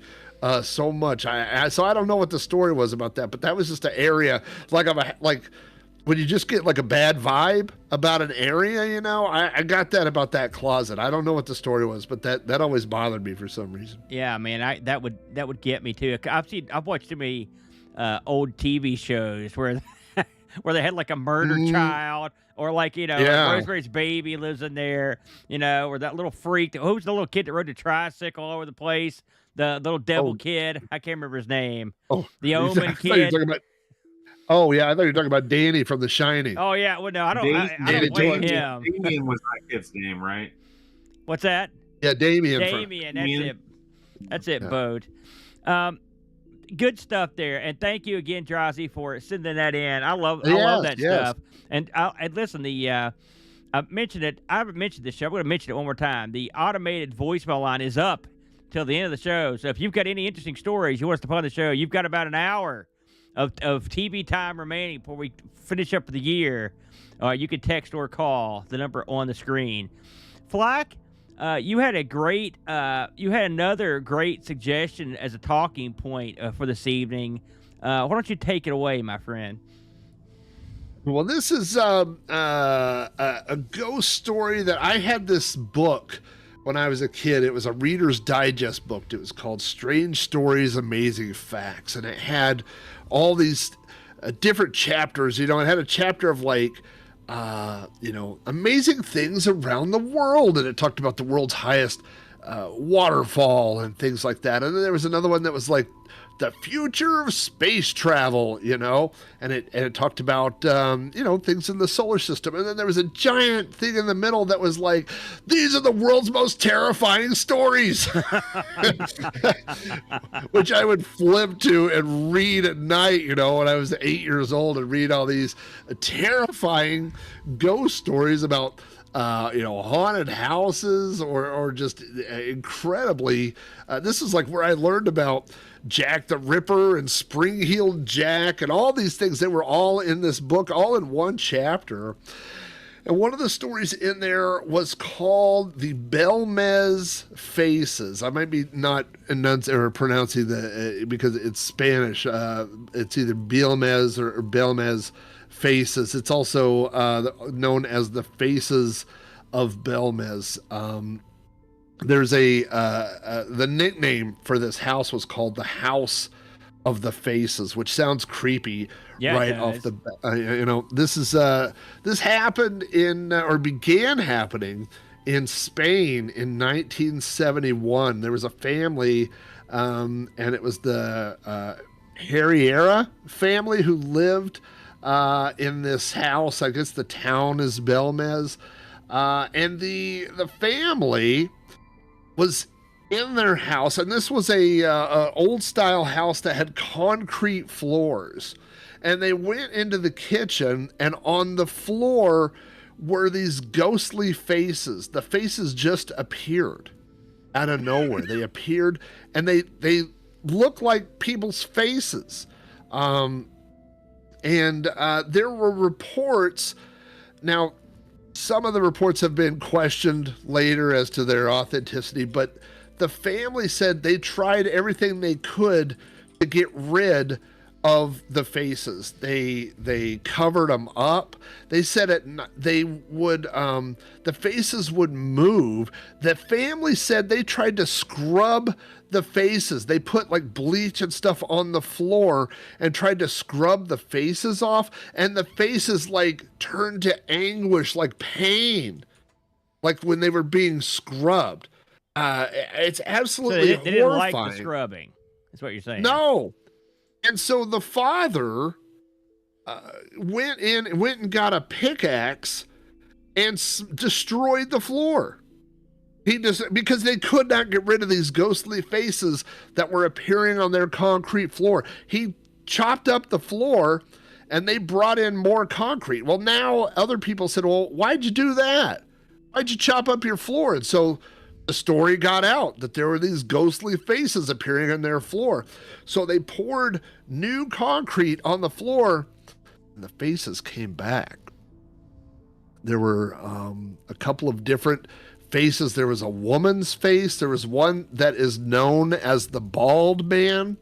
so much. So I don't know what the story was about that, but that was just an area like when you just get like a bad vibe about an area, I got that about that closet. I don't know what the story was, but that always bothered me for some reason. Yeah, man, that would get me too. I've watched too many old TV shows where they had like a murdered child, or like Rosemary's Baby lives in there, or that little freak. Who's the little kid that rode the tricycle all over the place? The little devil kid. I can't remember his name. Oh, the Omen kid. Oh, yeah, I thought you were talking about Danny from The Shining. Oh, yeah, well, no, I don't blame him. Damien was that kid's name, right? What's that? Yeah, Damien, that's it, Bode. Good stuff there, and thank you again, Drazi, for sending that in. I love that stuff. And listen, I mentioned it. I haven't mentioned this show. I'm going to mention it one more time. The automated voicemail line is up till the end of the show. So if you've got any interesting stories you want us to put on the show, you've got about an hour of TV time remaining before we finish up for the year. You can text or call the number on the screen. Flack, you had another great suggestion as a talking point for this evening. Why don't you take it away, my friend? Well, this is a ghost story that I had this book when I was a kid. It was a Reader's Digest book. It was called Strange Stories, Amazing Facts. And it had all these different chapters. It had a chapter of amazing things around the world. And it talked about the world's highest waterfall and things like that. And then there was another one that was like the future of space travel, and it talked about, things in the solar system. And then there was a giant thing in the middle that was like, these are the world's most terrifying stories, which I would flip to and read at night, when I was 8 years old, and read all these terrifying ghost stories about haunted houses or just incredibly, this is like where I learned about Jack the Ripper and Spring-Heeled Jack and all these things. They were all in this book, all in one chapter. And one of the stories in there was called the Belmez Faces. I might be not pronouncing the because it's Spanish. It's either Belmez or Belmez Faces. It's also known as the Faces of Belmez. There's the nickname for this house was called the House of the Faces, which sounds creepy right off the this happened in or began happening in Spain in 1971. There was a family and it was the Herrera family who lived in this house. I guess the town is Belmez, and the family was in their house, and this was a old style house that had concrete floors, and they went into the kitchen, and on the floor were these ghostly faces. The faces just appeared out of nowhere. They appeared, and they looked like people's faces, and there were reports. Now, some of the reports have been questioned later as to their authenticity, but the family said they tried everything they could to get rid of the faces. They covered them up. They said the faces would move. The family said they tried to scrub the faces. They put like bleach and stuff on the floor and tried to scrub the faces off, and the faces like turned to anguish, like pain, like when they were being scrubbed. It's absolutely they didn't horrifying. like the scrubbing. That's what you're saying. No. And so the father went and got a pickaxe and destroyed the floor. Because they could not get rid of these ghostly faces that were appearing on their concrete floor. He chopped up the floor, and they brought in more concrete. Well, now other people said, well, why'd you do that? Why'd you chop up your floor? And so the story got out that there were these ghostly faces appearing on their floor. So they poured new concrete on the floor, and the faces came back. There were a couple of different faces. There was a woman's face. There was one that is known as the bald man.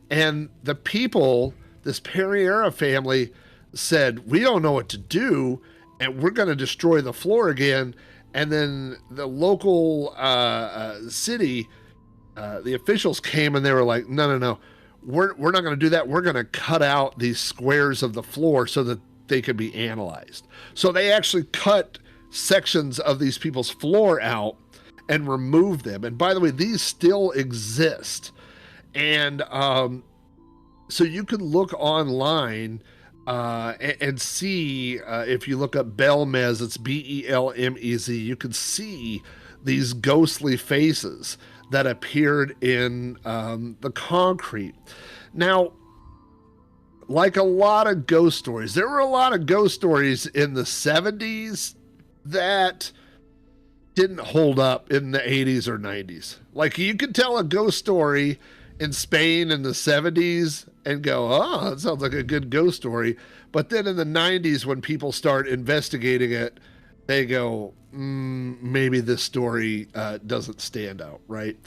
And the people, this Pereira family, said, we don't know what to do, and we're going to destroy the floor again. And then the local city, the officials came and they were like, no, we're not going to do that. We're going to cut out these squares of the floor so that they could be analyzed. So they actually cut sections of these people's floor out and removed them. And by the way, these still exist. And so you can look online and see, if you look up Belmez, it's Belmez, you can see these ghostly faces that appeared in the concrete. Now, like a lot of ghost stories, there were a lot of ghost stories in the 70s that didn't hold up in the 80s or 90s. Like, you could tell a ghost story in Spain in the 70s and go, oh, that sounds like a good ghost story. But then in the 90s, when people start investigating it, they go, maybe this story doesn't stand out, right?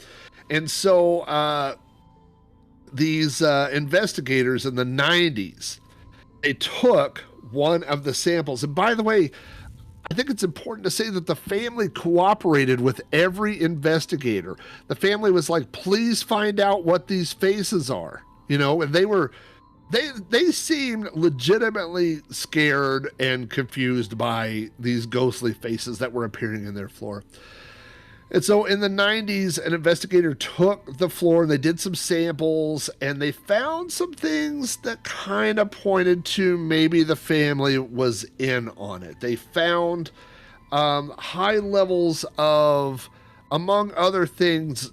And so these investigators in the 90s, they took one of the samples. And by the way, I think it's important to say that the family cooperated with every investigator. The family was like, please find out what these faces are, and they seemed legitimately scared and confused by these ghostly faces that were appearing in their floor. And so in the 90s, an investigator took the floor and they did some samples, and they found some things that kind of pointed to maybe the family was in on it. They found high levels of, among other things,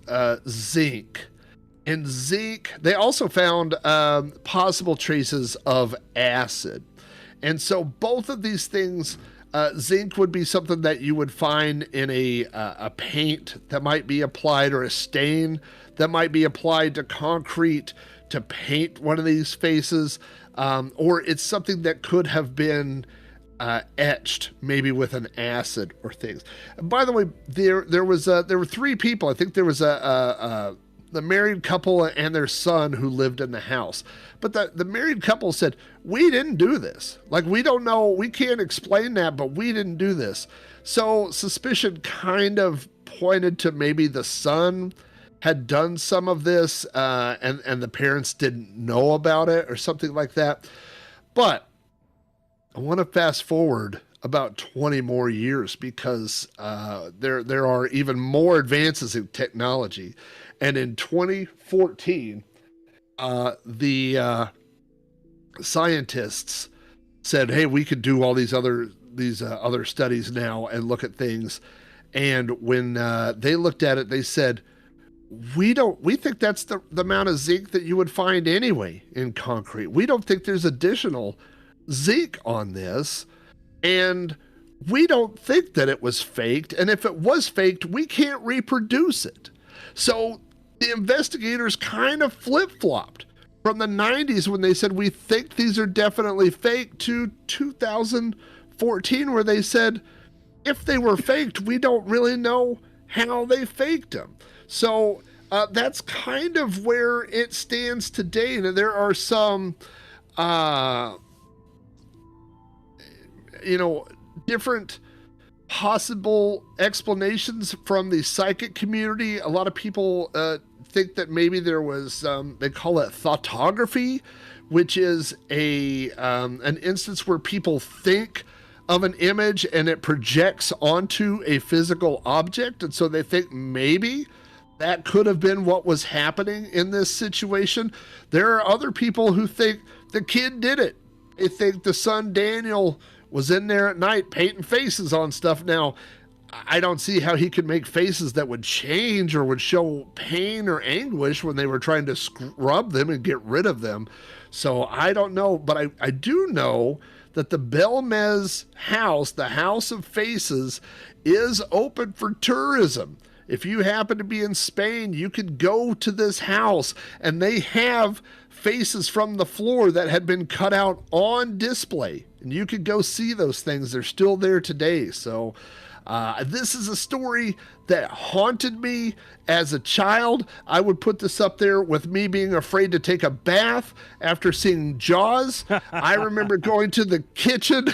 zinc. In zinc, they also found possible traces of acid. And so both of these things, zinc would be something that you would find in a paint that might be applied, or a stain that might be applied to concrete to paint one of these faces, or it's something that could have been etched, maybe with an acid or things. And by the way, there were three people. I think there was the married couple and their son who lived in the house. But the married couple said, we didn't do this. Like, we don't know, we can't explain that, but we didn't do this. So suspicion kind of pointed to maybe the son had done some of this, and the parents didn't know about it or something like that. But I want to fast forward about 20 more years because there are even more advances in technology. And in 2014, the scientists said, "Hey, we could do all these other studies now and look at things." And when they looked at it, they said, "We think that's the amount of zinc that you would find anyway in concrete. We don't think there's additional zinc on this, and we don't think that it was faked. And if it was faked, we can't reproduce it." So the investigators kind of flip-flopped from the 90s when they said, we think these are definitely fake, to 2014 where they said, if they were faked, we don't really know how they faked them. So that's kind of where it stands today. And there are some, different possible explanations from the psychic community. A lot of people think that maybe there was, they call it thoughtography, which is an instance where people think of an image and it projects onto a physical object. And so they think maybe that could have been what was happening in this situation. There are other people who think the kid did it. They think the son Daniel was in there at night painting faces on stuff. Now, I don't see how he could make faces that would change or would show pain or anguish when they were trying to scrub them and get rid of them. So I don't know, but I do know that the Belmez house, the House of Faces, is open for tourism. If you happen to be in Spain, you could go to this house, and they have faces from the floor that had been cut out on display. And you could go see those things. They're still there today. So this is a story that haunted me as a child. I would put this up there with me being afraid to take a bath after seeing Jaws. I remember going to the kitchen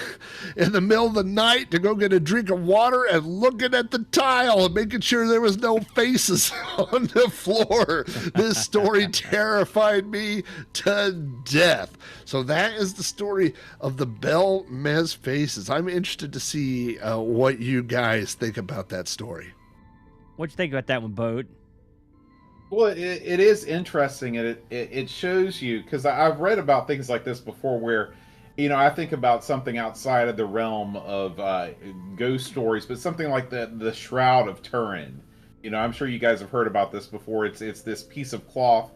in the middle of the night to go get a drink of water and looking at the tile and making sure there was no faces on the floor. This story terrified me to death. So that is the story of the Belmez faces. I'm interested to see what you guys think about that story. What'd you think about that one, Boat? Well, it is interesting, and it shows you, because I've read about things like this before where, I think about something outside of the realm of ghost stories, but something like the Shroud of Turin. I'm sure you guys have heard about this before. It's this piece of cloth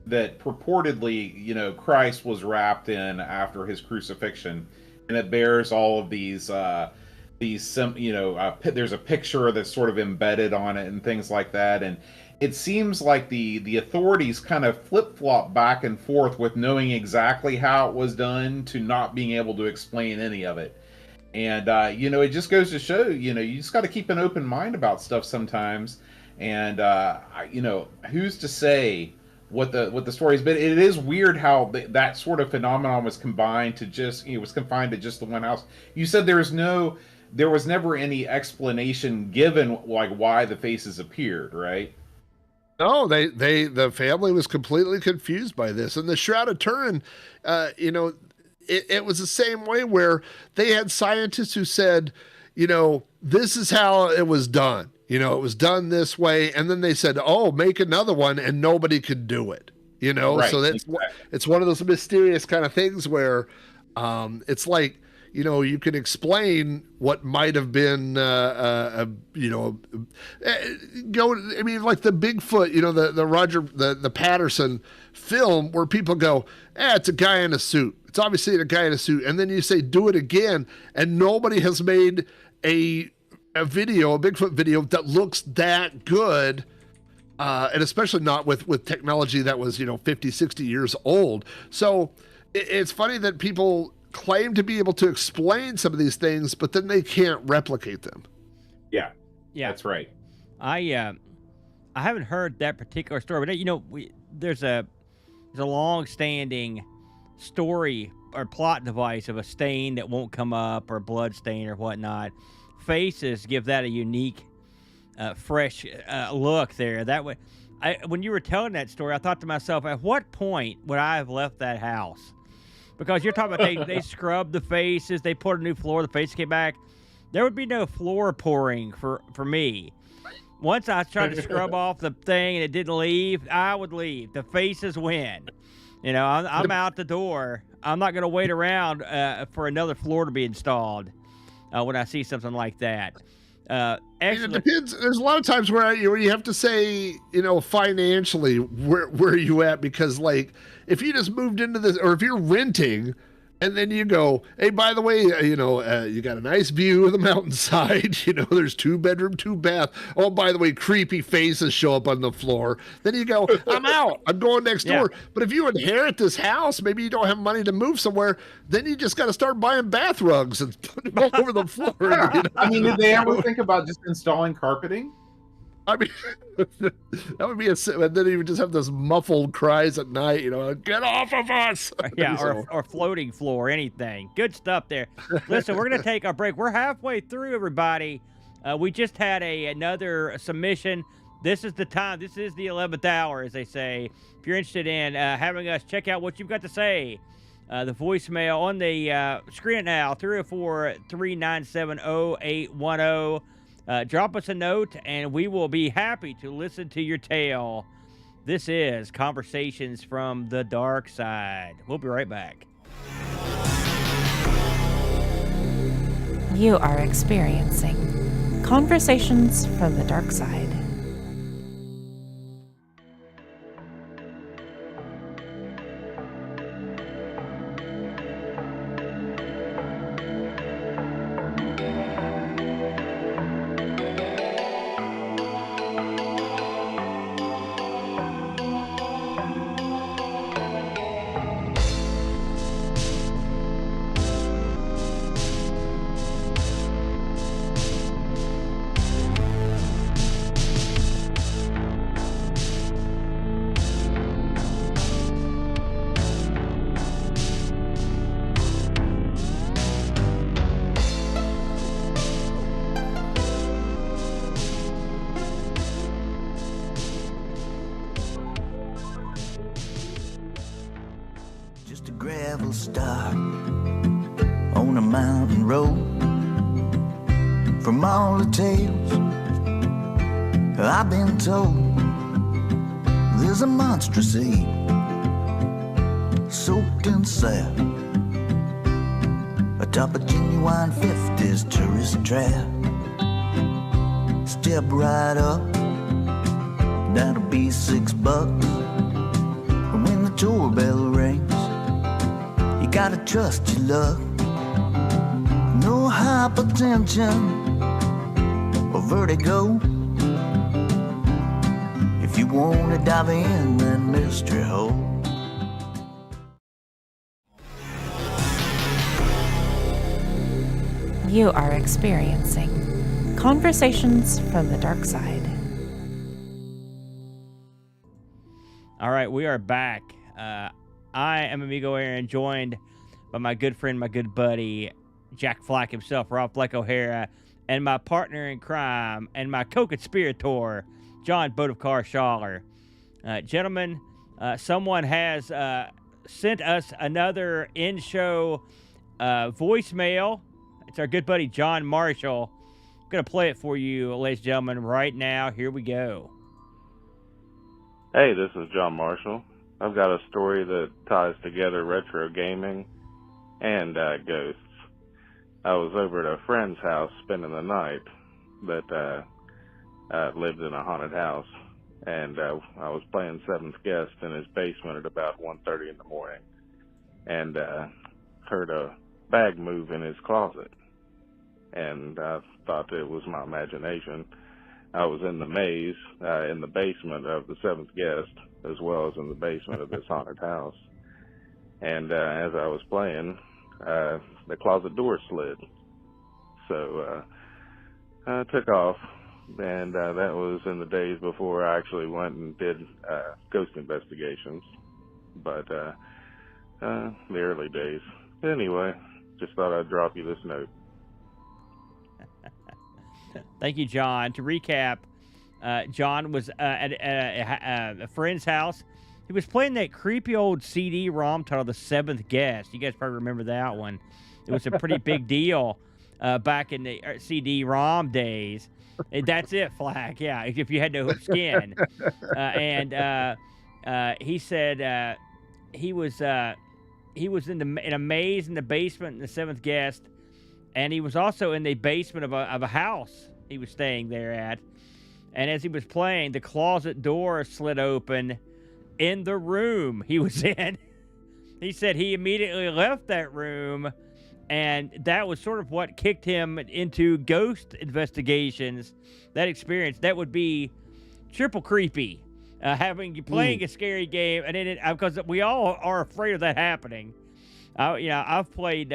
that purportedly, Christ was wrapped in after his crucifixion, and it bears all of these there's a picture that's sort of embedded on it and things like that. And it seems like the authorities kind of flip-flop back and forth with knowing exactly how it was done to not being able to explain any of it. And, it just goes to show, you just got to keep an open mind about stuff sometimes. And, who's to say what the story is? But it is weird how that sort of phenomenon was combined to just, was confined to just the one house. You said there was never any explanation given, like why the faces appeared, right? No, the family was completely confused by this. And the Shroud of Turin, it was the same way, where they had scientists who said, this is how it was done. It was done this way. And then they said, oh, make another one, and nobody could do it. Right, so it's one of those mysterious kind of things where it's like, you can explain what might have been, like the Bigfoot, the Roger, the Patterson film, where people go, it's a guy in a suit. It's obviously a guy in a suit. And then you say, do it again. And nobody has made a Bigfoot video that looks that good. And especially not with technology that was, 50, 60 years old. So it's funny that people claim to be able to explain some of these things, but then they can't replicate them. Yeah, Yeah. that's right. I haven't heard that particular story, but there's a long-standing story or plot device of a stain that won't come up, or blood stain or whatnot. Faces give that a unique, fresh look there. That way, when you were telling that story, I thought to myself, at what point would I have left that house? Because you're talking about they scrubbed the faces, they put a new floor, the faces came back. There would be no floor pouring for me. Once I tried to scrub off the thing and it didn't leave, I would leave. The faces win. I'm out the door. I'm not going to wait around for another floor to be installed when I see something like that. It depends. There's a lot of times where you have to say, financially, where are you at? Because, like, if you just moved into this, or if you're renting, and then you go, hey, by the way, you got a nice view of the mountainside. There's 2-bedroom, 2-bath. Oh, by the way, creepy faces show up on the floor. Then you go, I'm out. I'm going next door. But if you inherit this house, maybe you don't have money to move somewhere. Then you just got to start buying bath rugs and putting them all over the floor. I mean, did they ever think about just installing carpeting? I mean, that would be and then you would just have those muffled cries at night, get off of us. Yeah, or floating floor, anything. Good stuff there. Listen, we're going to take a break. We're halfway through, everybody. We just had another submission. This is the time. This is the 11th hour, as they say. If you're interested in having us check out what you've got to say, the voicemail on the screen now, 304-397-0810. Drop us a note, and we will be happy to listen to your tale. This is Conversations from the Darkside. We'll be right back. You are experiencing Conversations from the Darkside. Just a gravel stop on a mountain road. From all the tales I've been told, there's a monstrous ape soaked in sap atop a genuine 50s tourist trap. Step right up, that'll be $6. And when the doorbell rings, you gotta trust your luck. No hypertension or vertigo. If you wanna dive in that mystery hole. You are experiencing Conversations from the Darkside. All right, we are back. I am Amigo Aaron, joined by my good friend, my good buddy, Jack Flack himself, Rob Fleck O'Hara, and my partner in crime and my co-conspirator, John Boat of Car Schaller. Gentlemen, someone has sent us another in-show voicemail. It's our good buddy, John Marshall. I'm going to play it for you, ladies and gentlemen, right now. Here we go. Hey, this is John Marshall. I've got a story that ties together retro gaming and ghosts. I was over at a friend's house spending the night that lived in a haunted house, and I was playing Seventh Guest in his basement at about 1:30 in the morning, and heard a bag move in his closet, and I thought it was my imagination. I was in the maze in the basement of the Seventh Guest, as well as in the basement of this haunted house. And as I was playing, the closet door slid. So I took off, and that was in the days before I actually went and did ghost investigations. But the early days. Anyway, just thought I'd drop you this note. Thank you, John. To recap, John was at a friend's house. He was playing that creepy old CD-ROM titled The Seventh Guest. You guys probably remember that one. It was a pretty big deal back in the CD-ROM days. That's it, Flack. Yeah, if you had no skin. He said he was in a maze in the basement in The Seventh Guest, and he was also in the basement of a house he was staying there at. And as he was playing, the closet door slid open in the room he was in. He said he immediately left that room, and that was sort of what kicked him into ghost investigations. That experience, that would be triple creepy. Playing a scary game, and then because we all are afraid of that happening. I've played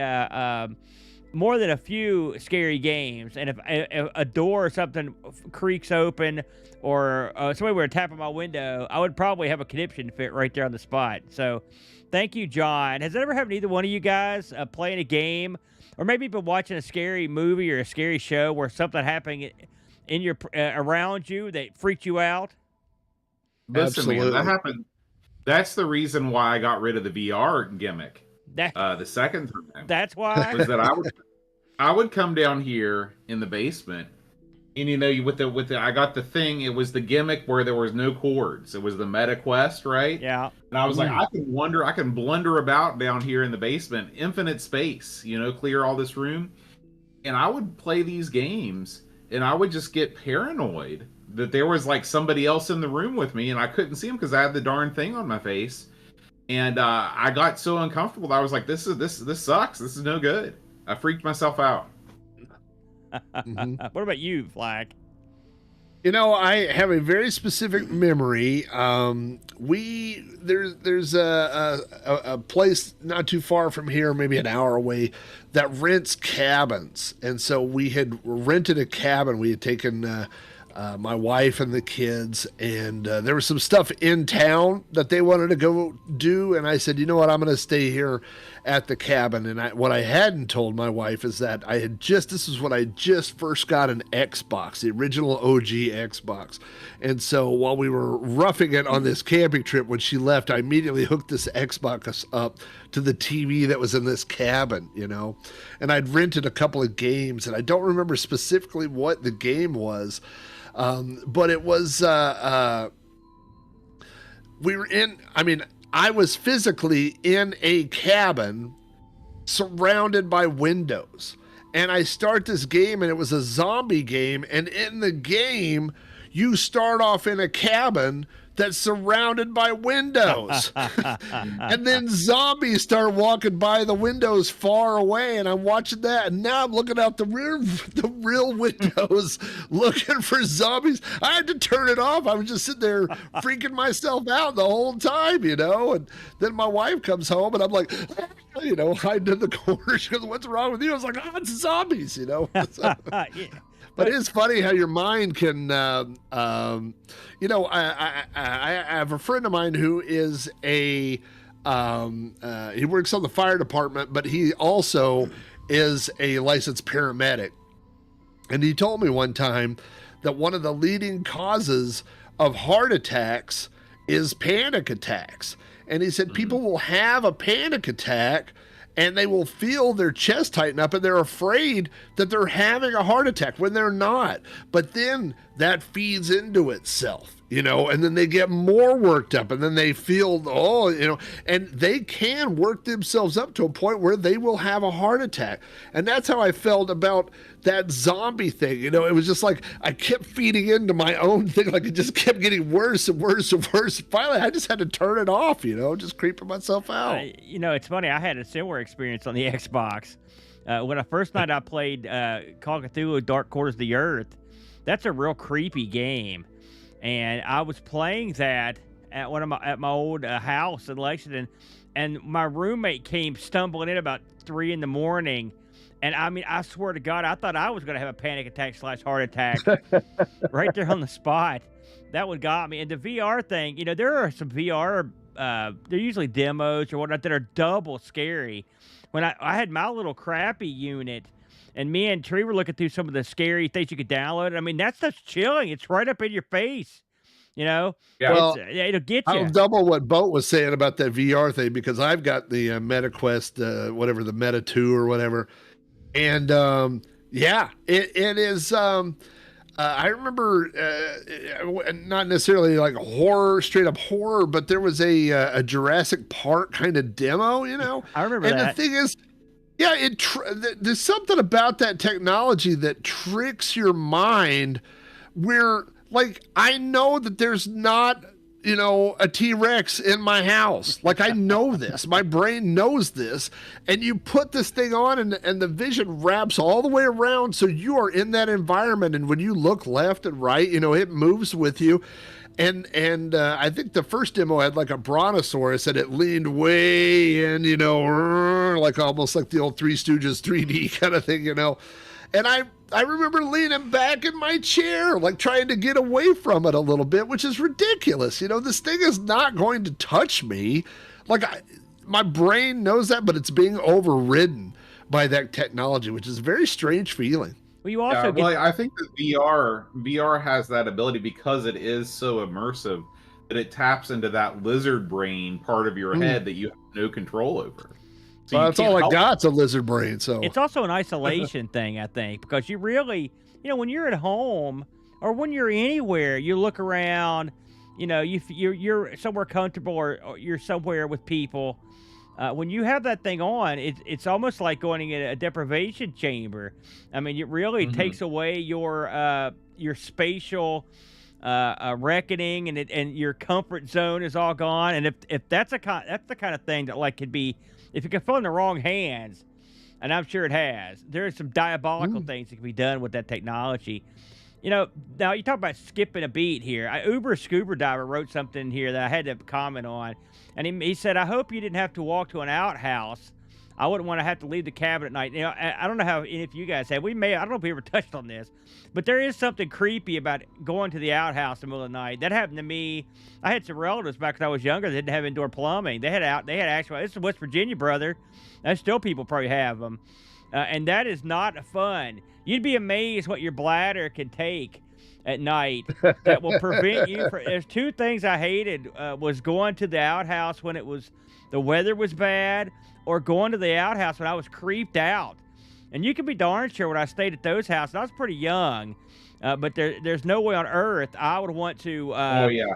more than a few scary games, and if a door or something creaks open, or somebody were to tap on my window, I would probably have a conniption fit right there on the spot. So, thank you, John. Has it ever happened to either one of you guys playing a game, or maybe been watching a scary movie or a scary show where something happened in your around you that freaked you out? Listen, Absolutely. man, that happened. That's the reason why I got rid of the VR gimmick. The second time. That's why. Was that I would come down here in the basement, and with the I got the thing. It was the gimmick where there was no cords. It was the Meta Quest, right? Yeah. And I was like, I can blunder about down here in the basement, infinite space, clear all this room, and I would play these games, and I would just get paranoid that there was like somebody else in the room with me, and I couldn't see him because I had the darn thing on my face. And I got so uncomfortable that I was like, this sucks. This is no good. I freaked myself out. What about you, Flack? I have a very specific memory. There's a place not too far from here, maybe an hour away, that rents cabins. And so we had rented a cabin. We had taken my wife and the kids, and there was some stuff in town that they wanted to go do. And I said, you know what, I'm going to stay here at the cabin. And what I hadn't told my wife is that this is when I just first got an Xbox, the original OG Xbox. And so while we were roughing it on this camping trip, when she left, I immediately hooked this Xbox up to the TV that was in this cabin, and I'd rented a couple of games, and I don't remember specifically what the game was. But it was, I was physically in a cabin surrounded by windows, and I start this game, and it was a zombie game. And in the game, you start off in a cabin that's surrounded by windows. And then zombies start walking by the windows far away, and I'm watching that, and now I'm looking out the real windows looking for zombies. I had to turn it off. I was just sitting there freaking myself out the whole time, and then my wife comes home, and I'm like, hiding in the corner. She goes, "What's wrong with you?" I was like, "Oh, it's zombies," So, but it is funny how your mind can, I have a friend of mine who is he works on the fire department, but he also is a licensed paramedic. And he told me one time that one of the leading causes of heart attacks is panic attacks. And he said people will have a panic attack and they will feel their chest tighten up, and they're afraid that they're having a heart attack when they're not. But then that feeds into itself, and then they get more worked up, and then they feel, and they can work themselves up to a point where they will have a heart attack. And that's how I felt about that zombie thing. It was just like I kept feeding into my own thing. Like it just kept getting worse and worse and worse. Finally, I just had to turn it off, just creeping myself out. It's funny. I had a similar experience on the Xbox. When the first night I played Call of Cthulhu Dark Quarters of the Earth, that's a real creepy game. And I was playing that at my old house in Lexington, and my roommate came stumbling in about 3 in the morning. And I mean, I swear to God, I thought I was going to have a panic attack / heart attack right there on the spot. That one got me. And the VR thing, there are some VR, they're usually demos or whatnot that are double scary. When I had my little crappy unit, and me and Tree were looking through some of the scary things you could download. I mean, that stuff's chilling. It's right up in your face. Yeah. Well, it'll get you. I'll double what Boat was saying about that VR thing, because I've got the MetaQuest, whatever, the Meta 2 or whatever. And yeah, it is. I remember not necessarily like horror, straight up horror, but there was a Jurassic Park kind of demo, I remember that. And the thing is, yeah, there's something about that technology that tricks your mind where, like, I know that there's not, a T-Rex in my house. Like, I know this. My brain knows this. And you put this thing on and the vision wraps all the way around, so you are in that environment. And when you look left and right, it moves with you. And I think the first demo had like a brontosaurus, and it leaned way in, like almost like the old Three Stooges 3D kind of thing, And I remember leaning back in my chair, like trying to get away from it a little bit, which is ridiculous. This thing is not going to touch me. Like, my brain knows that, but it's being overridden by that technology, which is a very strange feeling. Well, you also I think that VR has that ability because it is so immersive that it taps into that lizard brain part of your head that you have no control over. So well, that's all I got. It's a lizard brain. So it's also an isolation thing, I think, because you really, when you're at home or when you're anywhere, you look around, you're somewhere comfortable or you're somewhere with people. When you have that thing on, it's almost like going in a deprivation chamber. I mean, it really takes away your spatial reckoning, and your comfort zone is all gone. And if that's the kind of thing that like could be, if it can fall in the wrong hands, and I'm sure it has, there are some diabolical things that can be done with that technology. Now you talk about skipping a beat here. Uber Scuba Diver wrote something here that I had to comment on, and he said, "I hope you didn't have to walk to an outhouse. I wouldn't want to have to leave the cabin at night." I don't know how any of you guys have. I don't know if we ever touched on this, but there is something creepy about going to the outhouse in the middle of the night. That happened to me. I had some relatives back when I was younger that didn't have indoor plumbing. They had actual. This is West Virginia, brother. That's still people probably have them, and that is not fun. You'd be amazed what your bladder can take at night that will prevent you from. There's two things I hated was going to the outhouse when the weather was bad, or going to the outhouse when I was creeped out. And you can be darn sure when I stayed at those houses, I was pretty young, but there's no way on earth I would want to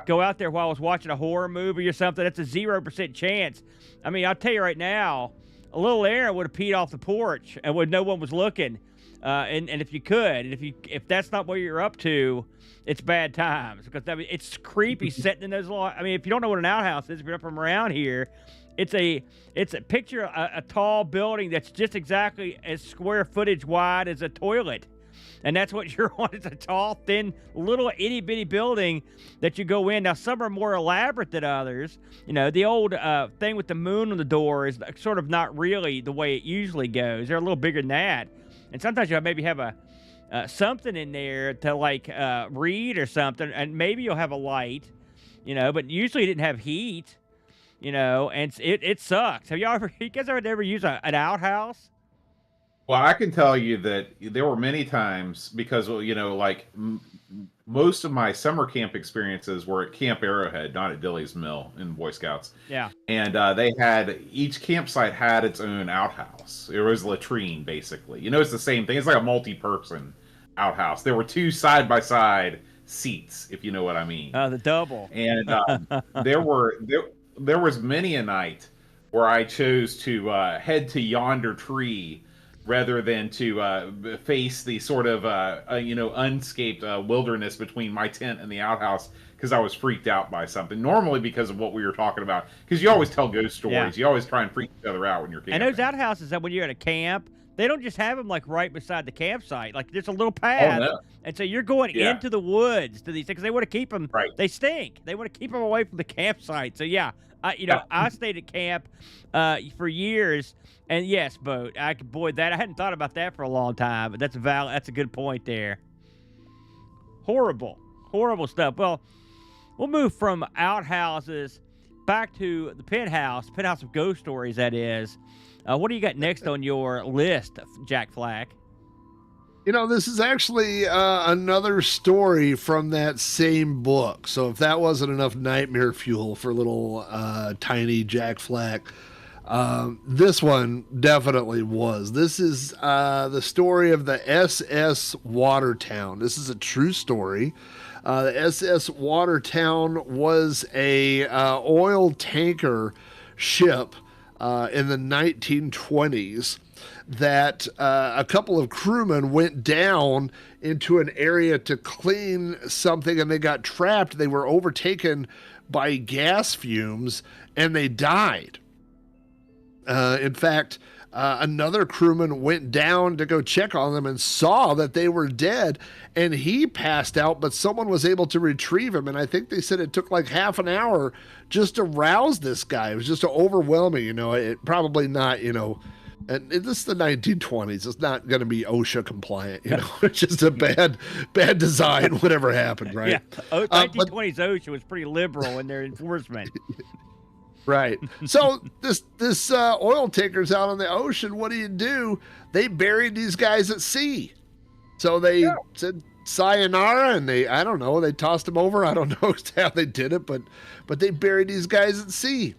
go out there while I was watching a horror movie or something. That's a 0% chance. I mean, I'll tell you right now, a little Aaron would have peed off the porch and when no one was looking. And if you could, and if that's not what you're up to, it's bad times, because I mean, it's creepy sitting in those little. I mean, if you don't know what an outhouse is, if you're from around here, it's a picture a tall building that's just exactly as square footage wide as a toilet, and that's what you're on. It's a tall, thin, little itty bitty building that you go in. Now, some are more elaborate than others. The old thing with the moon on the door is sort of not really the way it usually goes. They're a little bigger than that. And sometimes you'll maybe have a something in there to like read or something, and maybe you'll have a light, but usually it didn't have heat, and it sucks. Have you guys ever used an outhouse? Well, I can tell you that there were many times, because most of my summer camp experiences were at Camp Arrowhead, not at Dilly's Mill in Boy Scouts. Yeah. And each campsite had its own outhouse. It was a latrine, basically. It's the same thing. It's like a multi-person outhouse. There were two side-by-side seats, if you know what I mean. The double. And there was many a night where I chose to head to yonder tree rather than to face the sort of unscaped wilderness between my tent and the outhouse, because I was freaked out by something. Normally because of what we were talking about, because you always tell ghost stories. Yeah. You always try and freak each other out when you're camping. And those outhouses, that when you're at a camp, they don't just have them like right beside the campsite. Like there's a little path, and so you're going into the woods to these things. They want to keep them. Right. They stink. They want to keep them away from the campsite. So yeah, I stayed at camp for years, and yes, boat. I hadn't thought about that for a long time, but that's a good point there. Horrible stuff. Well, we'll move from outhouses back to the penthouse of ghost stories. That is. What do you got next on your list, Jack Flack? This is actually another story from that same book. So if that wasn't enough nightmare fuel for little tiny Jack Flack, this one definitely was. This is the story of the SS Watertown. This is a true story. The SS Watertown was a oil tanker ship in the 1920s. That a couple of crewmen went down into an area to clean something, and they got trapped. They were overtaken by gas fumes, and they died. In fact, another crewman went down to go check on them and saw that they were dead, and he passed out, but someone was able to retrieve him. And I think they said it took like half an hour just to rouse this guy. It was just overwhelming, it probably not, and this is the 1920s. It's not going to be OSHA compliant, It's just a bad design, whatever happened, right? Yeah, 1920s OSHA was pretty liberal in their enforcement. Right. So this oil tanker's out on the ocean. What do? They buried these guys at sea. So they said sayonara, and they tossed them over. I don't know how they did it, but they buried these guys at sea.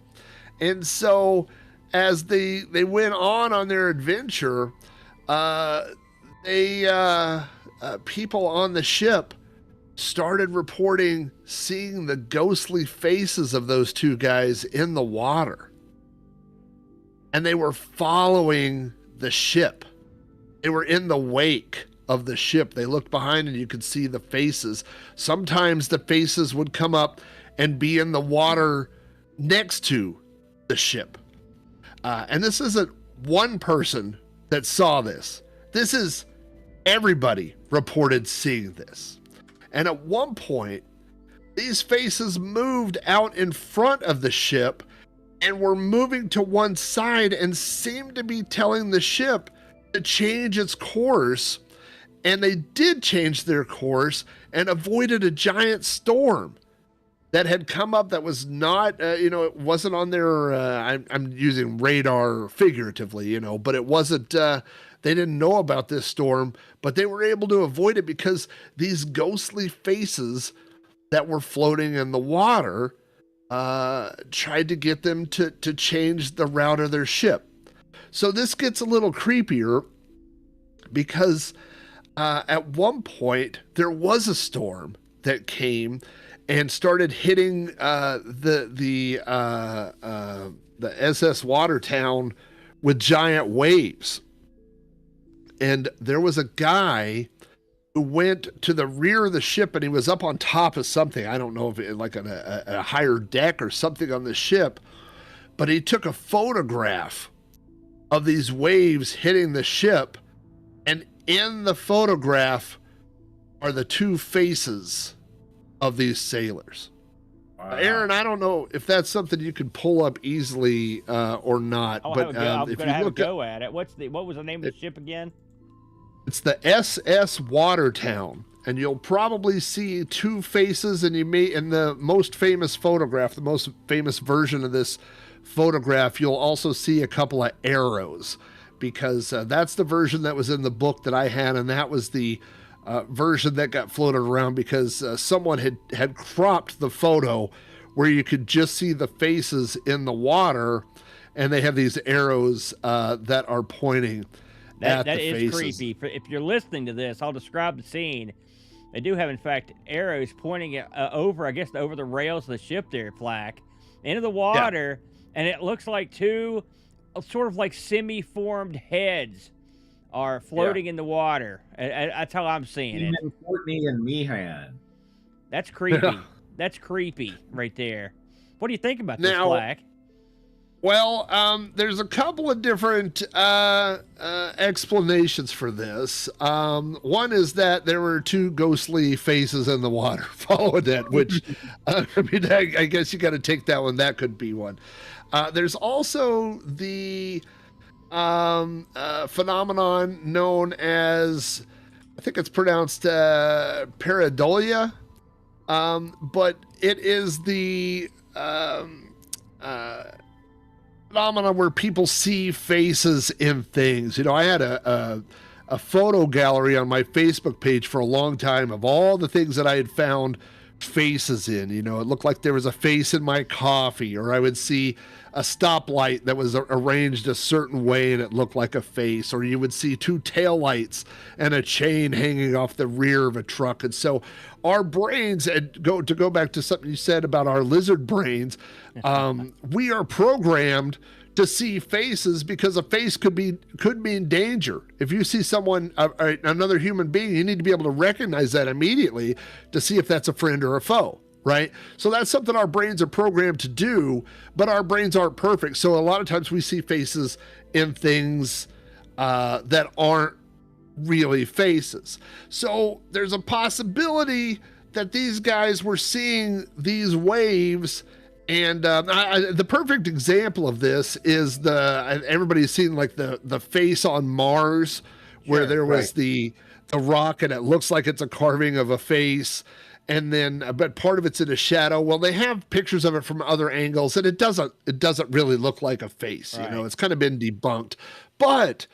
And so as they went on their adventure, people on the ship started reporting seeing the ghostly faces of those two guys in the water. And they were following the ship. They were in the wake of the ship. They looked behind and you could see the faces. Sometimes the faces would come up and be in the water next to the ship. And this isn't one person that saw this. This is everybody reported seeing this. And at one point, these faces moved out in front of the ship and were moving to one side and seemed to be telling the ship to change its course. And they did change their course and avoided a giant storm that had come up that was not, it wasn't on their, I'm using radar figuratively, but it wasn't, they didn't know about this storm, but they were able to avoid it because these ghostly faces that were floating in the water tried to get them to change the route of their ship. So this gets a little creepier because at one point there was a storm that came and started hitting the SS Watertown with giant waves. And there was a guy who went to the rear of the ship and he was up on top of something. I don't know if it like a higher deck or something on the ship, but he took a photograph of these waves hitting the ship. And in the photograph are the two faces of these sailors. Wow. Aaron, I don't know if that's something you can pull up easily or not. I'm but going to have a go at it. What was the name of the ship again? It's the SS Watertown, and you'll probably see two faces, and you may, in the most famous photograph, the most famous version of this photograph, you'll also see a couple of arrows, because that's the version that was in the book that I had, and that was the version that got floated around because someone had cropped the photo where you could just see the faces in the water, and they have these arrows that are pointing at the faces. That is creepy. If you're listening to this, I'll describe the scene. They do have, in fact, arrows pointing over the rails of the ship there, Flack, into the water, and it looks like two sort of like semi-formed heads are floating in the water. That's how I'm seeing it. Courtney and Meehan. That's creepy. That's creepy right there. What do you think about this, Flack? Well, there's a couple of different explanations for this. One is that there were two ghostly faces in the water following that, which, I mean, I guess you got to take that one. That could be one. There's also the phenomenon known as, I think it's pronounced pareidolia, but it is the phenomena where people see faces in things. You know, I had a photo gallery on my Facebook page for a long time of all the things that I had found faces in. You know, it looked like there was a face in my coffee, or I would see a stoplight that was arranged a certain way and it looked like a face, or you would see two taillights and a chain hanging off the rear of a truck. And so our brains, and go back to something you said about our lizard brains, we are programmed to see faces because a face could mean danger. If you see someone, another human being, you need to be able to recognize that immediately to see if that's a friend or a foe, right? So that's something our brains are programmed to do, but our brains aren't perfect. So a lot of times we see faces in things that aren't really faces. So there's a possibility that these guys were seeing these waves. And the perfect example of this is everybody's seen like the face on Mars, where there was the rock and it looks like it's a carving of a face, and then but part of it's in a shadow. Well, they have pictures of it from other angles, and it doesn't really look like a face. Right. You know, it's kind of been debunked, but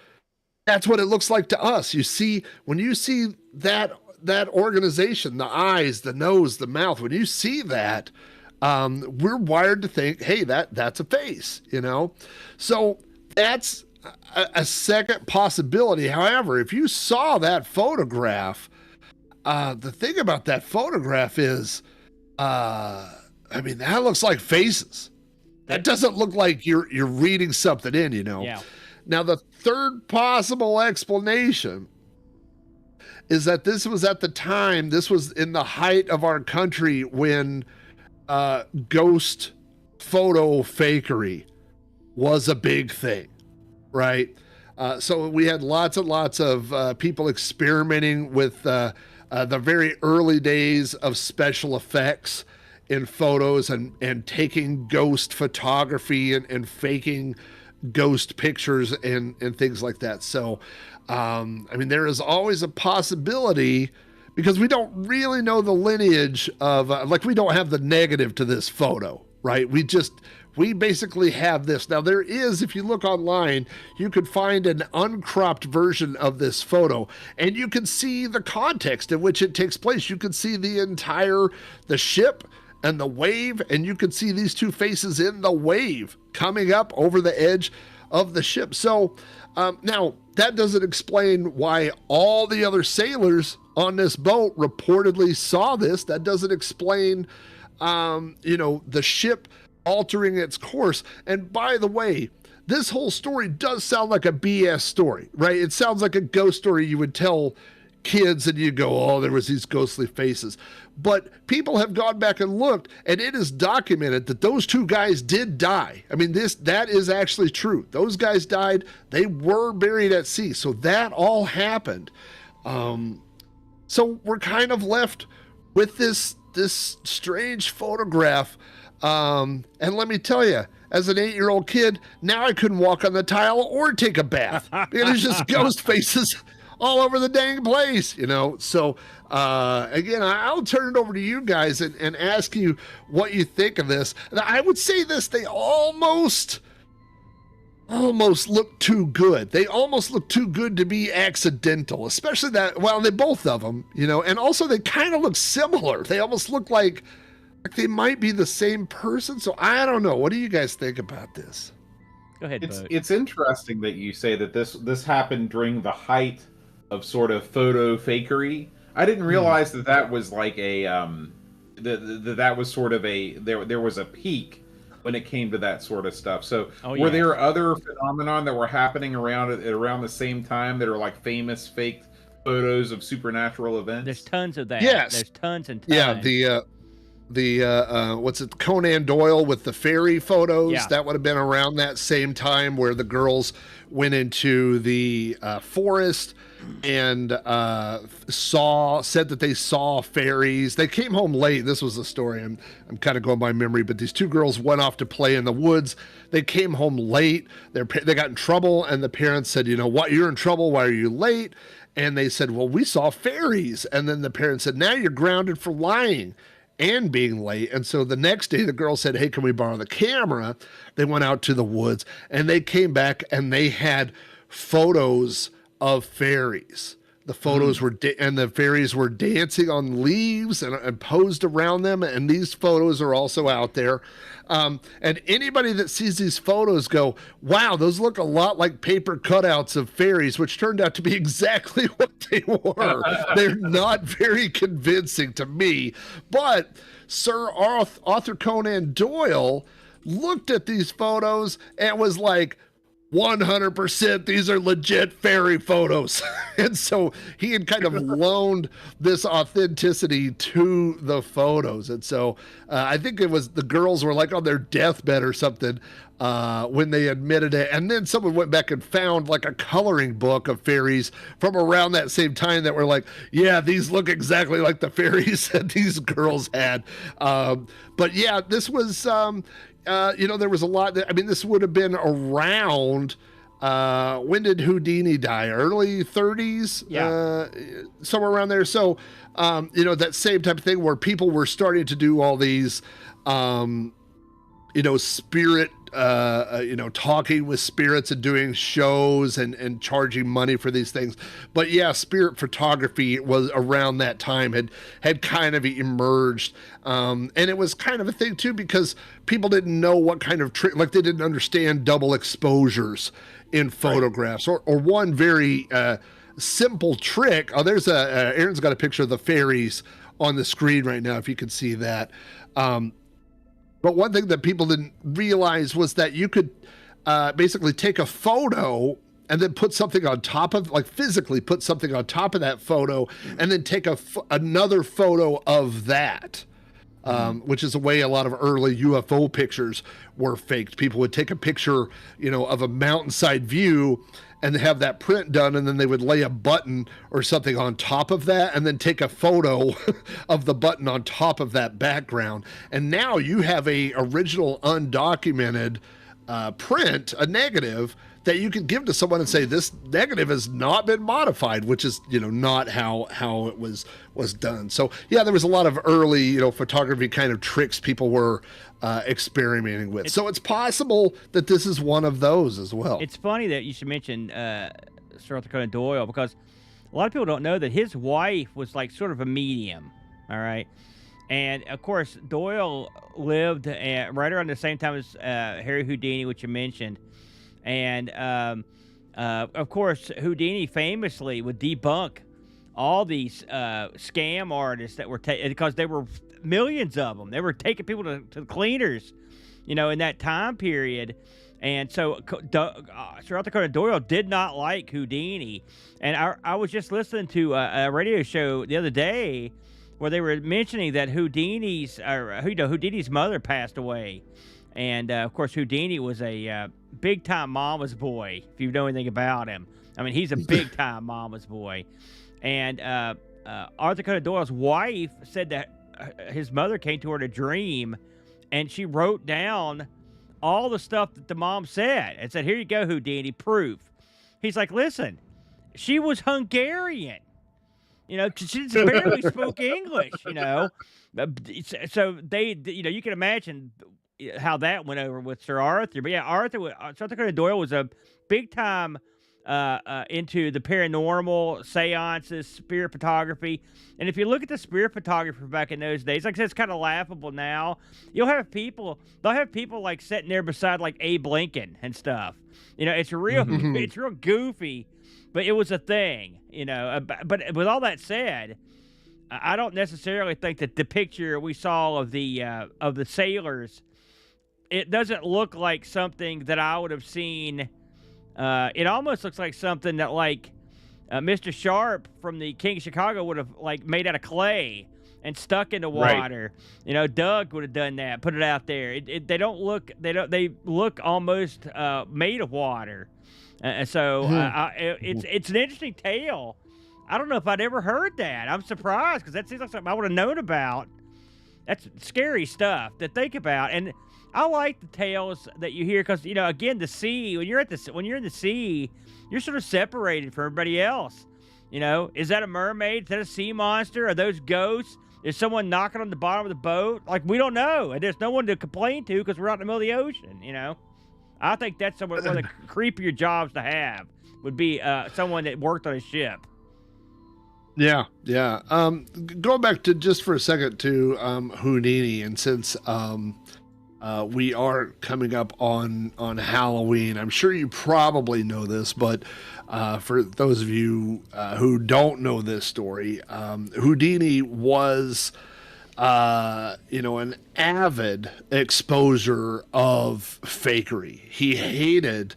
that's what it looks like to us. You see, when you see that organization, the eyes, the nose, the mouth, when you see that, we're wired to think, hey, that's a face, you know? So that's a second possibility. However, if you saw that photograph, the thing about that photograph is, I mean, that looks like faces. That doesn't look like you're reading something in, you know? Yeah. Now, the third possible explanation is that this was at the time, this was in the height of our country when ghost photo fakery was a big thing, right? So we had lots and lots of people experimenting with the very early days of special effects in photos and taking ghost photography and faking ghost pictures and things like that. So, I mean, there is always a possibility, because we don't really know the lineage of, like, we don't have the negative to this photo, right? We basically have this. Now, there is, if you look online, you could find an uncropped version of this photo, and you can see the context in which it takes place. You can see the ship and the wave, and you can see these two faces in the wave coming up over the edge of the ship. So now, that doesn't explain why all the other sailors on this boat reportedly saw this. That doesn't explain, the ship altering its course. And by the way, this whole story does sound like a BS story, right? It sounds like a ghost story you would tell kids and you go, oh, there was these ghostly faces. But people have gone back and looked, and it is documented that those two guys did die. I mean, that is actually true. Those guys died. They were buried at sea. So that all happened. So we're kind of left with this strange photograph. And let me tell you, as an 8-year-old kid, now I couldn't walk on the tile or take a bath. There's just ghost faces all over the dang place, you know? So, again, I'll turn it over to you guys and ask you what you think of this. And I would say this, they almost look too good. They almost look too good to be accidental, especially they both of them, you know, and also they kind of look similar. They almost look like they might be the same person. So I don't know. What do you guys think about this? Go ahead. It's interesting that you say that this happened during the height of sort of photo fakery. I didn't realize that was like a that was sort of there was a peak when it came to that sort of stuff. So were there other phenomenon that were happening around the same time that are like famous fake photos of supernatural events? There's tons of that. Yes. There's tons and tons. Yeah, what's it, Conan Doyle with the fairy photos. Yeah. That would have been around that same time where the girls went into the forest and said that they saw fairies. They came home late. This was the story. I'm kind of going by memory, but these two girls went off to play in the woods. They came home late. They got in trouble, and the parents said, "You know what? You're in trouble. Why are you late?" And they said, "Well, we saw fairies." And then the parents said, "Now you're grounded for lying and being late." And so the next day, the girl said, "Hey, can we borrow the camera?" They went out to the woods, and they came back, and they had photos of fairies. The photos were, and the fairies were dancing on leaves and posed around them. And these photos are also out there. And anybody that sees these photos go, "Wow, those look a lot like paper cutouts of fairies," which turned out to be exactly what they were. They're not very convincing to me. But Sir Arthur Conan Doyle looked at these photos and was like, 100% these are legit fairy photos. And so he had kind of loaned this authenticity to the photos. And so I think it was the girls were like on their deathbed or something when they admitted it. And then someone went back and found like a coloring book of fairies from around that same time that were like, yeah, these look exactly like the fairies that these girls had. But yeah, this was... there was a lot that, I mean, this would have been around, when did Houdini die? Early 30s? Yeah. Somewhere around there. So, that same type of thing where people were starting to do all these, spirit, talking with spirits and doing shows and charging money for these things. But yeah, spirit photography was around that time, had kind of emerged. And it was kind of a thing too, because people didn't know what kind of trick, like they didn't understand double exposures in photographs, or one very simple trick. Oh, there's Aaron's got a picture of the fairies on the screen right now, if you can see that. But one thing that people didn't realize was that you could basically take a photo and then put something on top of, like physically put something on top of that photo, and then take another photo of that, which is the way a lot of early UFO pictures were faked. People would take a picture, of a mountainside view and have that print done, and then they would lay a button or something on top of that and then take a photo of the button on top of that background. And now you have a original undocumented print, a negative, that you can give to someone and say, this negative has not been modified, which is, not how it was done. So yeah, there was a lot of early, photography kind of tricks people were experimenting with. So it's possible that this is one of those as well. It's funny that you should mention Sir Arthur Conan Doyle, because a lot of people don't know that his wife was like sort of a medium, all right? And, of course, Doyle lived right around the same time as Harry Houdini, which you mentioned. And, of course, Houdini famously would debunk all these scam artists that were because there were millions of them. They were taking people to the cleaners, in that time period. And so Sir Arthur Conan Doyle did not like Houdini. And I was just listening to a radio show the other day where they were mentioning that Houdini's mother passed away. And, of course, Houdini was a big-time mama's boy, if you know anything about him. I mean, he's a big-time mama's boy. And Arthur Conan Doyle's wife said that his mother came to her in a dream, and she wrote down all the stuff that the mom said and said, "Here you go, Houdini, proof." He's like, "Listen, she was Hungarian. She barely spoke English, So they, you can imagine how that went over with Sir Arthur. But yeah, Arthur Conan Doyle was a big time into the paranormal, seances, spirit photography. And if you look at the spirit photography back in those days, like I said, it's kind of laughable now. They'll have people like sitting there beside like Abe Lincoln and stuff. It's real, it's real goofy, but it was a thing, But with all that said, I don't necessarily think that the picture we saw of the sailors, it doesn't look like something that I would have seen. It almost looks like something that like Mr. Sharp from the King of Chicago would have like made out of clay and stuck in the water. You know, Doug would have done that, put it out there. They look almost made of water. It's an interesting tale. I don't know if I'd ever heard that. I'm surprised because that seems like something I would have known about. That's scary stuff to think about. And I like the tales that you hear because, you know, again, the sea, when you're in the sea, you're sort of separated from everybody else. You know, is that a mermaid? Is that a sea monster? Are those ghosts? Is someone knocking on the bottom of the boat? Like, we don't know. And there's no one to complain to because we're out in the middle of the ocean, you know? I think that's one of the creepier jobs to have would be someone that worked on a ship. Yeah. Going back to just for a second to Houdini, and since we are coming up on Halloween, I'm sure you probably know this, but for those of you who don't know this story, Houdini was an avid exposer of fakery. He hated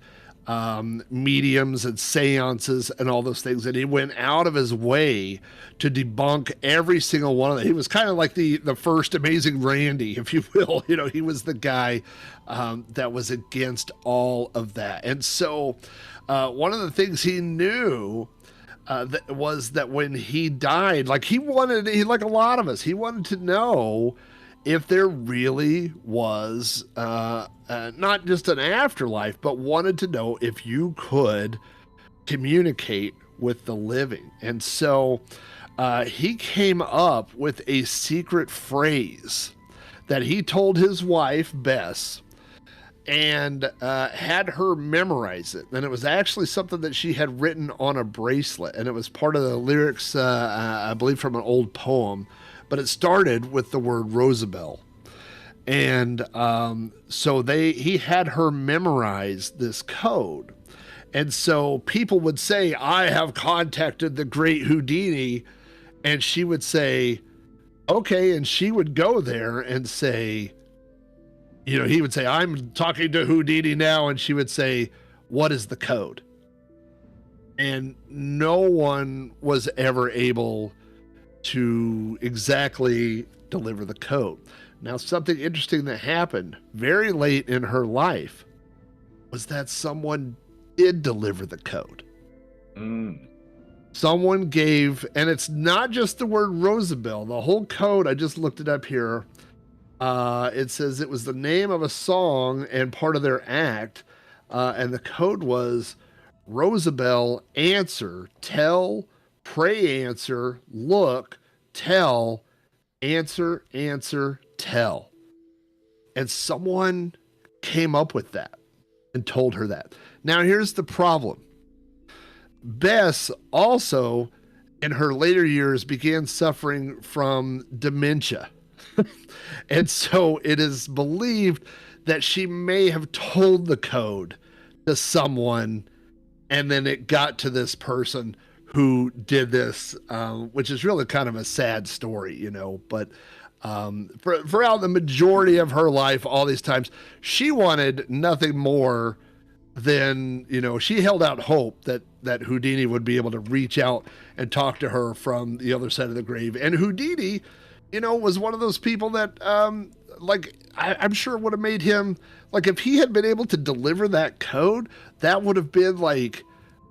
mediums and seances and all those things, and he went out of his way to debunk every single one of them. He was kind of like the first Amazing Randy, if you will. You know, he was the guy that was against all of that. And so one of the things he knew was that when he died, like like a lot of us, he wanted to know if there really was not just an afterlife, but wanted to know if you could communicate with the living. And so he came up with a secret phrase that he told his wife, Bess, and had her memorize it. And it was actually something that she had written on a bracelet, and it was part of the lyrics, I believe, from an old poem. But it started with the word Rosabelle. And so he had her memorize this code. And so people would say, I have contacted the great Houdini. And she would say, okay. And she would go there and say, you know, he would say, I'm talking to Houdini now. And she would say, what is the code? And no one was ever able to exactly deliver the code. Now, something interesting that happened very late in her life was that someone did deliver the code. Someone gave, and it's not just the word Rosabelle, the whole code, I just looked it up here. It says it was the name of a song and part of their act. And the code was Rosabelle, answer, tell, pray, answer, look, tell, answer, tell. And someone came up with that and told her that. Now, here's the problem. Bess also, in her later years, began suffering from dementia. And so it is believed that she may have told the code to someone, and then it got to this person who did this, which is really kind of a sad story, you know. But throughout the majority of her life, all these times, she wanted nothing more than, you know, she held out hope that Houdini would be able to reach out and talk to her from the other side of the grave. And Houdini, you know, was one of those people that, I'm sure would have made him, like, if he had been able to deliver that code, that would have been like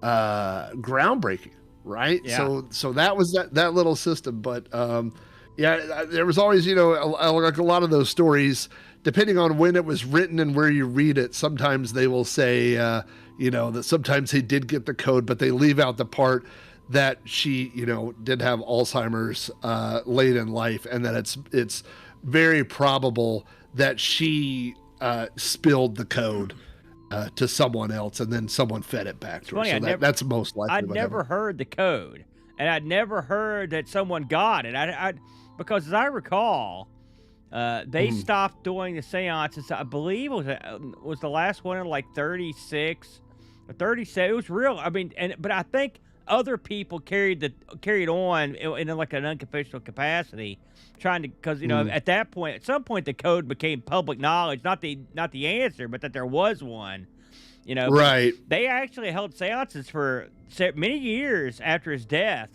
groundbreaking. Right. Yeah. So that was that little system. But there was always, you know, like a lot of those stories, depending on when it was written and where you read it, sometimes they will say, that sometimes they did get the code, but they leave out the part that she, you know, did have Alzheimer's late in life, and that it's very probable that she spilled the code to someone else, and then someone fed it back to her. So that's most likely. I'd never heard the code, and I'd never heard that someone got it. Because as I recall, they stopped doing the seances. I believe it was the last one in like 36 or 37. It was real. I mean, but I think other people carried on in like an unconfessional capacity, trying to, because, you know, at some point the code became public knowledge, not the answer, but that there was one, you know. Right. They actually held seances for many years after his death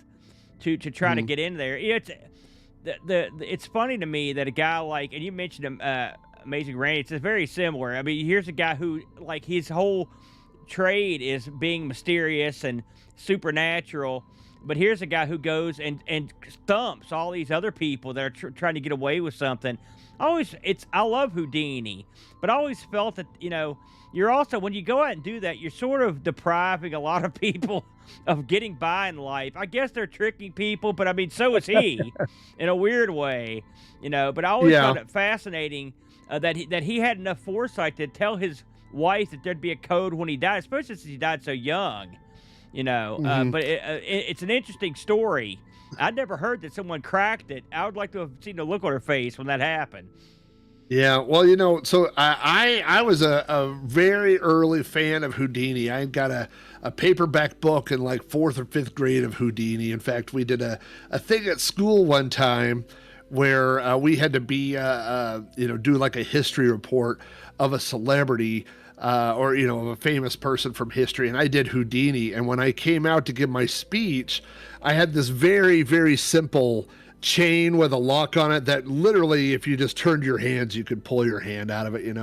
to try to get in there. it's funny to me that a guy like, and you mentioned him, Amazing Randy, it's very similar. I mean, here's a guy who, like, his whole trade is being mysterious and supernatural, but here's a guy who goes and stumps all these other people that are trying to get away with something. I love Houdini, but I always felt that, you're also, when you go out and do that, you're sort of depriving a lot of people of getting by in life. I guess they're tricking people, but I mean, so is he in a weird way, but I always found it fascinating that he had enough foresight to tell his wife that there'd be a code when he died, especially since he died so young, but it's an interesting story. I'd never heard that someone cracked it. I would like to have seen the look on her face when that happened. Yeah, well, so I was a very early fan of Houdini. I got a paperback book in like 4th or 5th grade of Houdini. In fact, we did a thing at school one time where we had to be, do like a history report of a celebrity or, of a famous person from history. And I did Houdini. And when I came out to give my speech, I had this very, very simple chain with a lock on it that literally, if you just turned your hands, you could pull your hand out of it,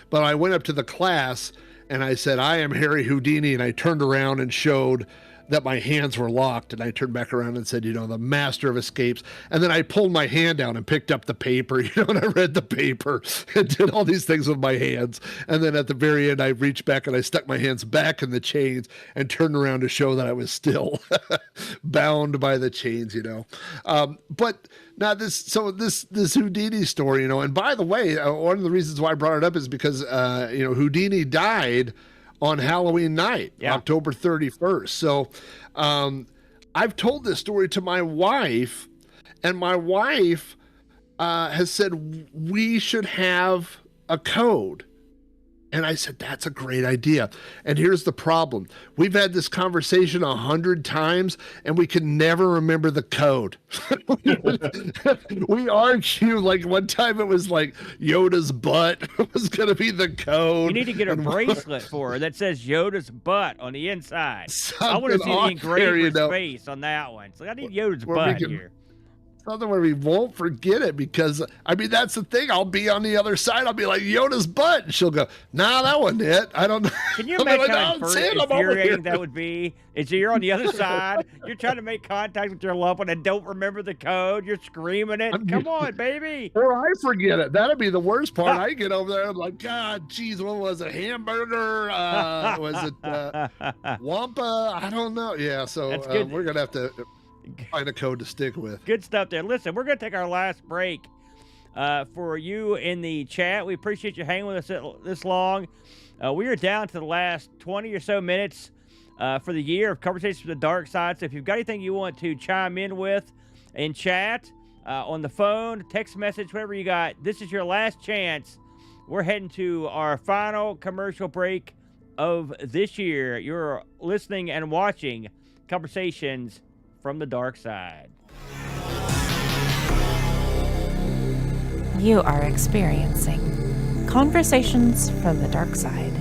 But I went up to the class and I said, "I am Harry Houdini." And I turned around and showed that my hands were locked, and I turned back around and said, the master of escapes. And then I pulled my hand down and picked up the paper, and I read the paper and did all these things with my hands. And then at the very end, I reached back and I stuck my hands back in the chains and turned around to show that I was still bound by the chains, But now this Houdini story, and by the way, one of the reasons why I brought it up is because, Houdini died on Halloween night, October 31st. So I've told this story to my wife, and my wife has said we should have a code. And I said, that's a great idea. And here's the problem. We've had this conversation 100 times, and we can never remember the code. We argue, like one time it was like Yoda's butt was going to be the code. You need to get a bracelet for her that says Yoda's butt on the inside. I want to see the engraver's face on that one. So I need Yoda's butt here. Something where we won't forget it, because that's the thing. I'll be on the other side. I'll be like, Yoda's butt, and she'll go, "Nah, that wasn't it. I don't know." Can you imagine how infuriating that would be? Is you're on the other side, you're trying to make contact with your loved one and don't remember the code. You're screaming it. Come on, baby. Or I forget it. That'd be the worst part. I get over there, I'm like, God, geez, what was it? Hamburger? Was it Wampa? I don't know. Yeah, so we're gonna have to find a code to stick with. Good stuff there. Listen, we're going to take our last break for you in the chat. We appreciate you hanging with us this long. We are down to the last 20 or so minutes for the year of Conversations from the Dark Side. So if you've got anything you want to chime in with in chat, on the phone, text message, whatever you got, this is your last chance. We're heading to our final commercial break of this year. You're listening and watching Conversations from the Dark Side. You are experiencing Conversations from the Dark Side.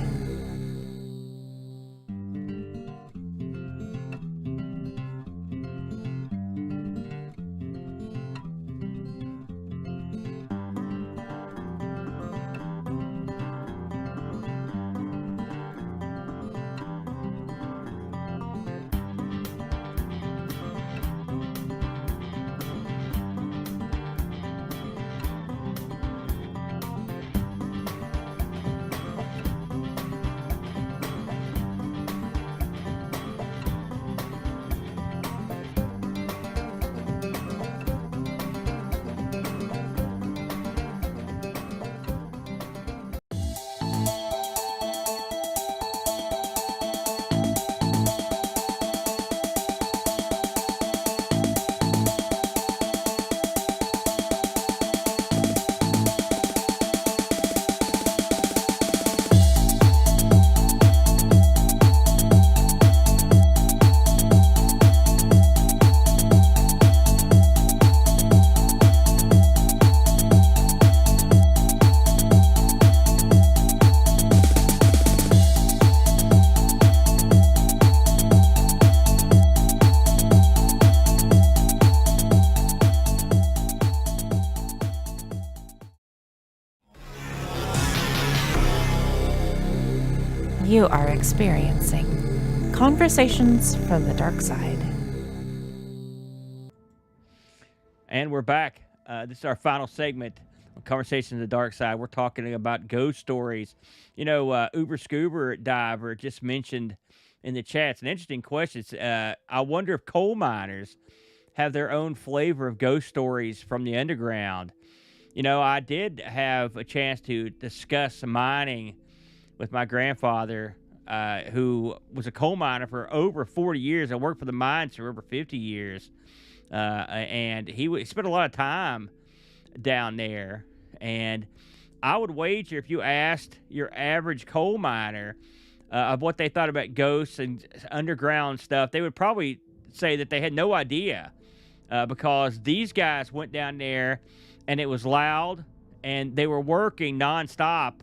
You are experiencing Conversations from the Darkside. And we're back. This is our final segment on Conversations in the Dark Side. We're talking about ghost stories. You know, Uber Scuba Diver just mentioned in the chat, it's an interesting question. I wonder if coal miners have their own flavor of ghost stories from the underground. You know, I did have a chance to discuss mining with my grandfather, who was a coal miner for over 40 years. I worked for the mines for over 50 years. And he spent a lot of time down there. And I would wager if you asked your average coal miner of what they thought about ghosts and underground stuff, they would probably say that they had no idea, because these guys went down there and it was loud and they were working nonstop.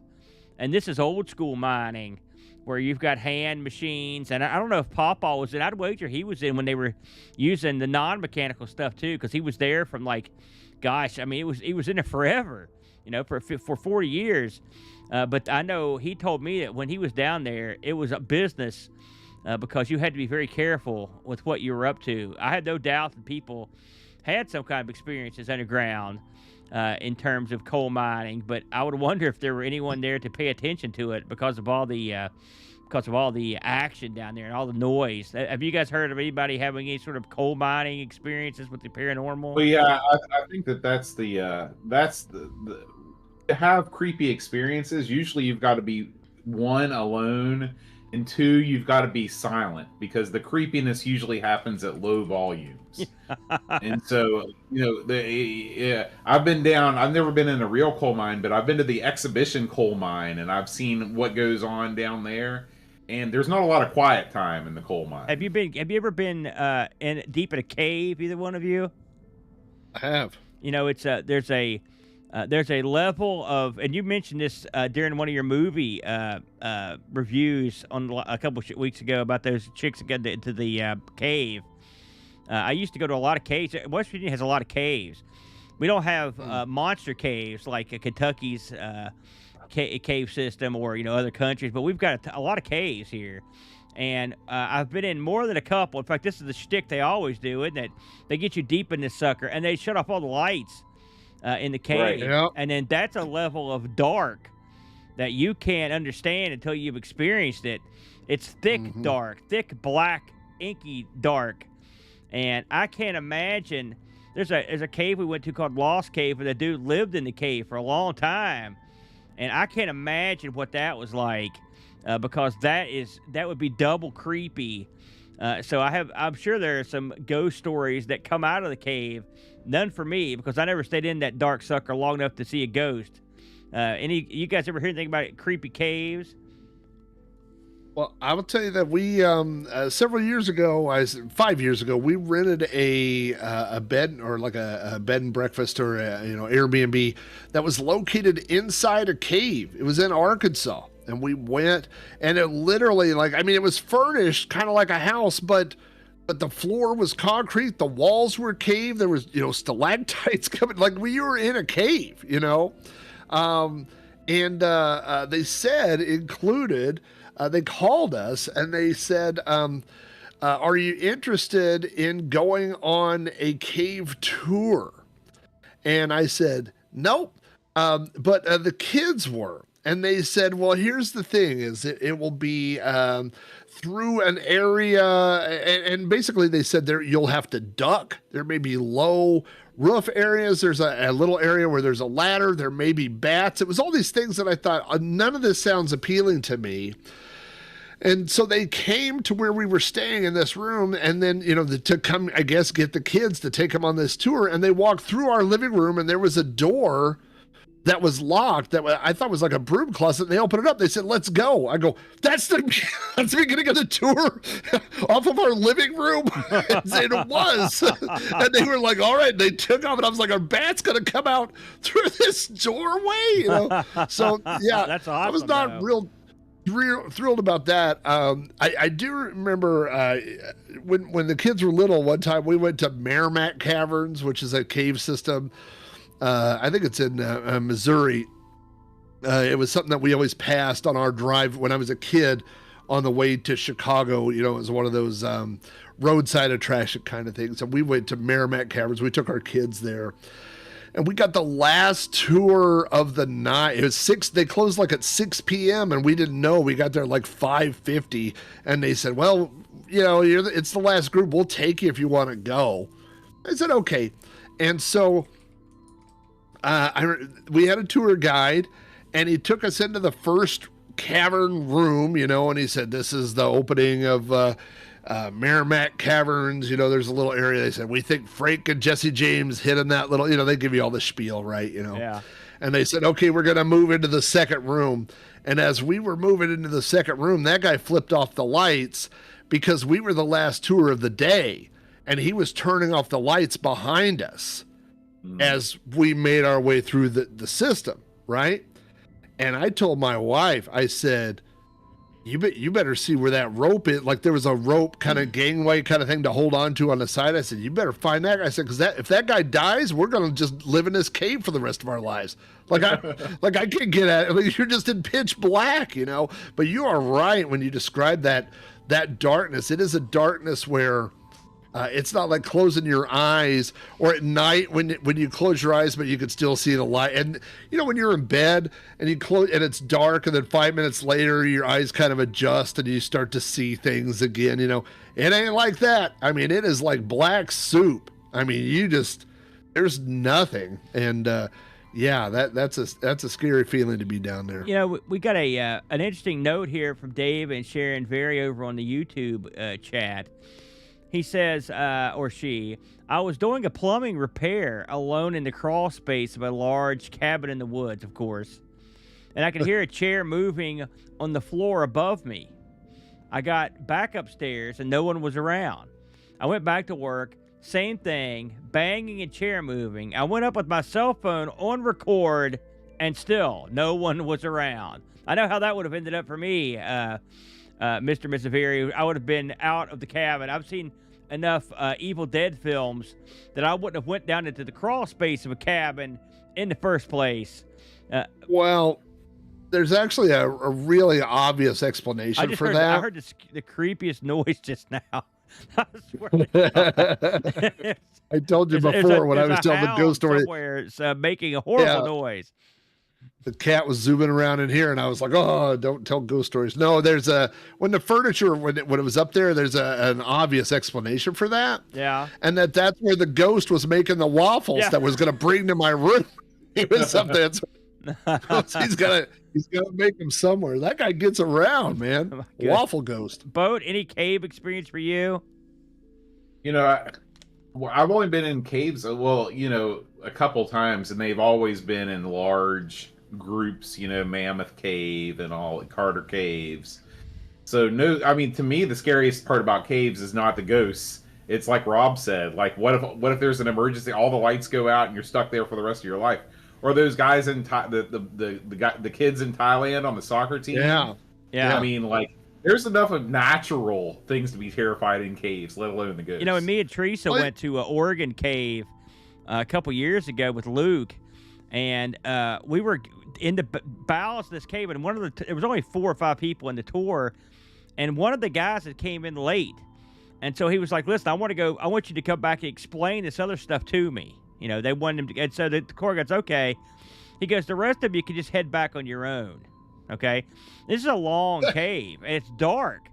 And this is old school mining where you've got hand machines. And I don't know if Pawpaw was in. I'd wager he was in when they were using the non-mechanical stuff too, because he was there from he was in it forever, for 40 years. But I know he told me that when he was down there, it was a business, because you had to be very careful with what you were up to. I had no doubt that people had some kind of experiences underground in terms of coal mining, but I would wonder if there were anyone there to pay attention to it because of all the action down there and all the noise. Have you guys heard of anybody having any sort of coal mining experiences with the paranormal? Well, yeah, I think that's the to have creepy experiences. Usually, you've got to be one, alone, and two, you've got to be silent, because the creepiness usually happens at low volumes. And so, I've been down. I've never been in a real coal mine, but I've been to the exhibition coal mine, and I've seen what goes on down there. And there's not a lot of quiet time in the coal mine. Have you ever been deep in a cave? Either one of you? I have. It's there's a level of, and you mentioned this during one of your movie reviews on a couple weeks ago about those chicks that got into the cave. I used to go to a lot of caves. West Virginia has a lot of caves. We don't have monster caves like Kentucky's cave system or other countries, but we've got a lot of caves here. And I've been in more than a couple. In fact, this is the shtick they always do, isn't it? They get you deep in this sucker, and they shut off all the lights in the cave. Right, yeah. And then that's a level of dark that you can't understand until you've experienced it. It's thick dark, thick black, inky dark. And I can't imagine. There's a cave we went to called Lost Cave, where the dude lived in the cave for a long time. And I can't imagine what that was like, because that would be double creepy. So I'm sure there are some ghost stories that come out of the cave. None for me, because I never stayed in that dark sucker long enough to see a ghost. You guys ever hear anything about creepy caves? Well, I will tell you that we several years ago, 5 years ago, we rented a bed, or like a bed and breakfast, or Airbnb that was located inside a cave. It was in Arkansas, and we went, and it literally, it was furnished kind of like a house, but the floor was concrete, the walls were cave, there was stalactites coming, like we were in a cave, and they said included. They called us and they said, are you interested in going on a cave tour? And I said, nope. But the kids were. And they said, well, here's the thing, is it will be through an area. And basically they said you'll have to duck. There may be low roof areas. There's a little area where there's a ladder. There may be bats. It was all these things that I thought, none of this sounds appealing to me. And so they came to where we were staying in this room, and then, to come, I guess, get the kids to take them on this tour. And they walked through our living room, and there was a door that was locked that I thought was like a broom closet. And they opened it up. They said, let's go. I go, that's the beginning of the tour off of our living room. And it was. And they were like, all right. And they took off, and I was like, are bats going to come out through this doorway? So, yeah, that's awesome, I was not real thrilled about that. I do remember when the kids were little, one time we went to Merrimack Caverns, which is a cave system. I think it's in Missouri. It was something that we always passed on our drive when I was a kid on the way to Chicago. You know, it was one of those roadside attraction kind of things. And we went to Merrimack Caverns. We took our kids there. And we got the last tour of the night. It was 6. They closed like at 6 p.m. and we didn't know. We got there like 5:50, and they said, "Well, you know, it's the last group. We'll take you if you want to go." I said, "Okay." And so we had a tour guide, and he took us into the first cavern room, you know, and he said, "This is the opening of Merrimack Caverns." You know, there's a little area. They said, "We think Frank and Jesse James hid in that little," you know, they give you all the spiel, right? You know? Yeah. And they said, "Okay, we're going to move into the second room." And as we were moving into the second room, that guy flipped off the lights because we were the last tour of the day. And he was turning off the lights behind us as we made our way through the system, right? And I told my wife, I said, you better see where that rope is. Like there was a rope kind of gangway kind of thing to hold on to on the side. I said, "You better find that guy." I said, "Because if that guy dies, we're going to just live in this cave for the rest of our lives." Like I can't get at it. Like, you're just in pitch black, you know. But you are right when you describe that darkness. It is a darkness where it's not like closing your eyes, or at night when you close your eyes, but you can still see the light. And you know, when you're in bed and you close and it's dark, and then 5 minutes later your eyes kind of adjust and you start to see things again. You know, it ain't like that. I mean, it is like black soup. I mean, there's nothing. And yeah, that's a scary feeling to be down there. You know, we got an interesting note here from Dave and Sharon Very over on the YouTube chat. He says, or she, "I was doing a plumbing repair alone in the crawl space of a large cabin in the woods, of course, and I could hear a chair moving on the floor above me. I got back upstairs and no one was around. I went back to work, same thing, banging and chair moving. I went up with my cell phone on record and still no one was around." I know how that would have ended up for me, Mr. Missaveri. I would have been out of the cabin. I've seen enough Evil Dead films that I wouldn't have went down into the crawl space of a cabin in the first place. Well, there's actually a really obvious explanation for that. I heard the creepiest noise just now. I swear to God. I told you before when I was telling the ghost story. Somewhere it's making a horrible noise. The cat was zooming around in here, and I was like, "Oh, don't tell ghost stories." No, there's when the furniture, when it was up there, there's an obvious explanation for that. Yeah. And that's where the ghost was making the waffles that was going to bring to my room. He was something. He's got to make them somewhere. That guy gets around, man. Waffle ghost. Boat, any cave experience for you? You know, I've only been in caves, well, you know, a couple times, and they've always been in large groups, you know, Mammoth Cave and all, Carter Caves. So no, I mean, to me, the scariest part about caves is not the ghosts. It's like Rob said, like, what if there's an emergency, all the lights go out and you're stuck there for the rest of your life? Or those guys in the kids in Thailand on the soccer team. Yeah. I mean, like, there's enough of natural things to be terrified in caves, let alone the ghosts. You know, and me and Teresa went to an Oregon cave a couple years ago with Luke, and we were in the bowels of this cave, and it was only 4 or 5 people in the tour, and one of the guys that came in late, and so he was like, "Listen, I want you to come back and explain this other stuff to me." You know, they wanted him to, and so the tour guide's okay. He goes, "The rest of you can just head back on your own." Okay, this is a long cave, and it's dark,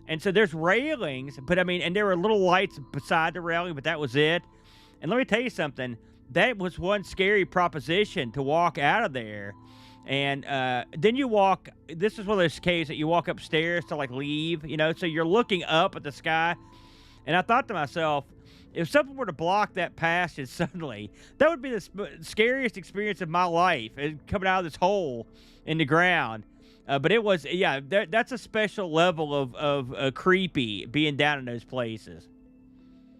and so there's railings, but I mean, and there were little lights beside the railing, but that was it. And let me tell you something, that was one scary proposition to walk out of there. And then you walk, this is one of those caves that you walk upstairs to like leave, you know, so you're looking up at the sky. And I thought to myself, if something were to block that passage suddenly, that would be the scariest experience of my life, coming out of this hole in the ground. But it was, yeah, that's a special level of creepy being down in those places.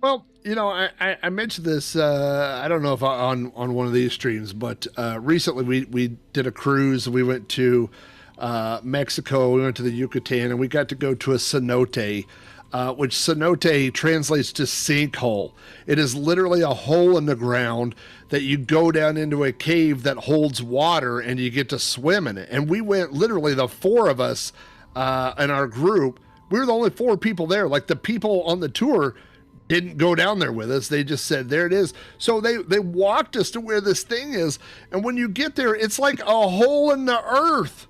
Well, you know, I mentioned this, I don't know if on one of these streams, but recently we did a cruise. We went to Mexico, we went to the Yucatan, and we got to go to a cenote which cenote translates to sinkhole. It is literally a hole in the ground that you go down into a cave that holds water and you get to swim in it. And we went, literally the four of us in our group, we were the only four people there. Like the people on the tour didn't go down there with us. They just said, there it is. So they walked us to where this thing is. And when you get there, it's like a hole in the earth.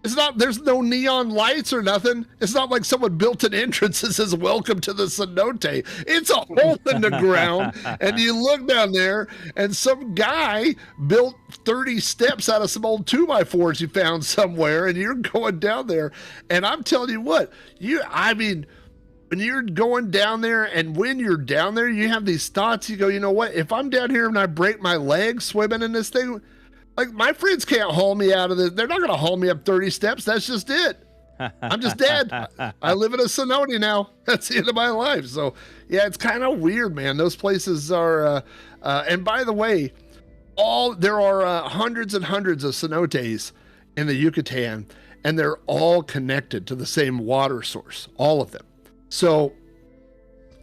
It's not, there's no neon lights or nothing. It's not like someone built an entrance that says, welcome to the cenote. It's a hole in the ground. And you look down there and some guy built 30 steps out of some old 2x4s you found somewhere. And you're going down there. And I'm telling you what, when you're going down there and when you're down there, you have these thoughts. You go, you know what? If I'm down here and I break my leg swimming in this thing, like my friends can't haul me out of this. They're not going to haul me up 30 steps. That's just it. I'm just dead. I live in a cenote now. That's the end of my life. So yeah, it's kind of weird, man. Those places are, and by the way, there are hundreds and hundreds of cenotes in the Yucatan, and they're all connected to the same water source, all of them. So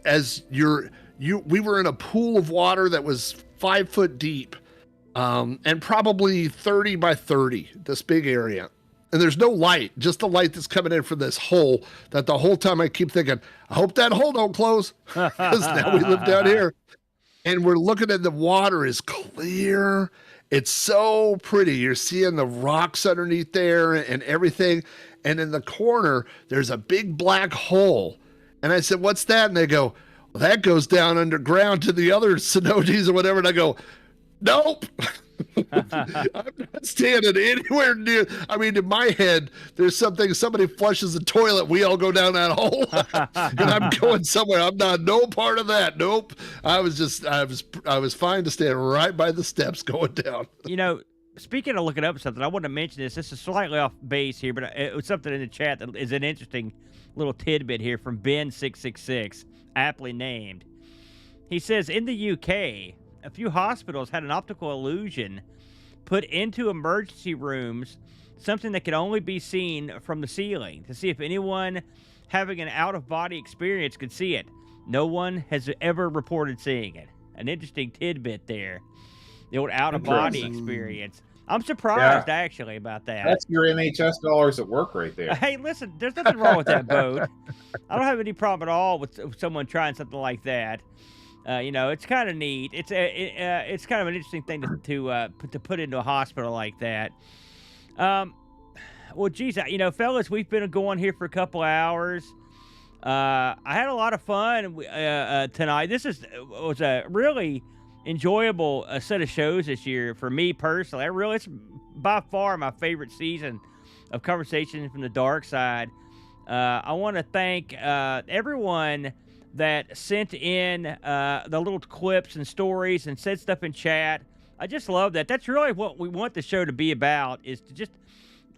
as we were in a pool of water that was 5 foot deep, and probably 30 by 30, this big area. And there's no light, just the light that's coming in from this hole that the whole time I keep thinking, I hope that hole don't close, because now we live down here. And we're looking at the water is clear. It's so pretty. You're seeing the rocks underneath there and everything. And in the corner, there's a big black hole. And I said, what's that? And they go, well, that goes down underground to the other cenotes or whatever. And I go, nope. I'm not standing anywhere near. I mean, in my head, there's somebody flushes the toilet, we all go down that hole. And I'm going somewhere. I'm not no part of that. Nope. I was fine to stand right by the steps going down. You know, speaking of looking up something, I want to mention this. This is slightly off base here, but it was something in the chat that is an interesting little tidbit here from Ben666, aptly named. He says, in the UK, a few hospitals had an optical illusion put into emergency rooms, something that could only be seen from the ceiling, to see if anyone having an out-of-body experience could see it. No one has ever reported seeing it. An interesting tidbit there. The old out-of-body experience. I'm surprised, actually, about that. That's your NHS dollars at work right there. Hey, listen, there's nothing wrong with that boat. I don't have any problem at all with someone trying something like that. You know, it's kind of neat. It's kind of an interesting thing to put into a hospital like that. Well, geez, you know, fellas, we've been going here for a couple hours. I had a lot of fun tonight. This was a really enjoyable set of shows this year for me personally. It's by far my favorite season of Conversations from the Darkside. I want to thank everyone that sent in the little clips and stories and said stuff in chat. I just love that. That's really what we want the show to be about, is to just,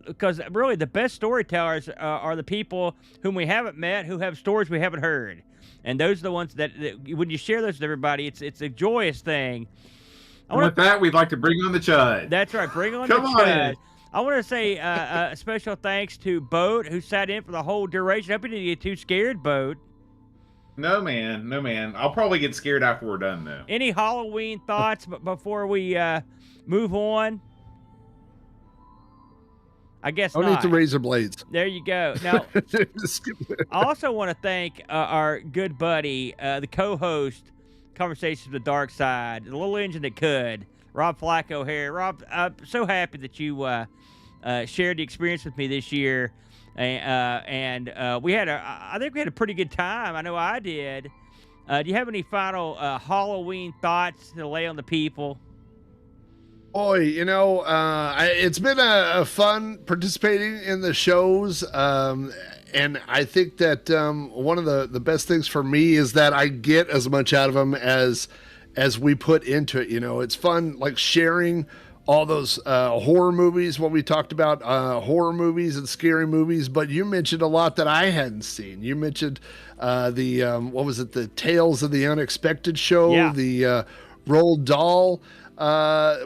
because really the best storytellers are the people whom we haven't met, who have stories we haven't heard. And those are the ones that when you share those with everybody, it's a joyous thing. With that, we'd like to bring on the Chud. That's right. Bring on the Chud. I want to say a special thanks to Boat, who sat in for the whole duration. I hope you didn't get too scared, Boat. No, man. No, man. I'll probably get scared after we're done, though. Any Halloween thoughts before we move on? I guess not. I'll need the razor blades. There you go. Now, I also want to thank our good buddy, the co-host, Conversations with the Darkside, the little engine that could, Rob Flacco here. Rob, I'm so happy that you shared the experience with me this year. And I think we had a pretty good time. I know I did. Do you have any final Halloween thoughts to lay on the people? Boy, you know, it's been a fun participating in the shows. And I think that one of the best things for me is that I get as much out of them as we put into it. You know, it's fun, like sharing all those horror movies, what we talked about, horror movies and scary movies. But you mentioned a lot that I hadn't seen. You mentioned what was it, the Tales of the Unexpected show, the Roald Dahl,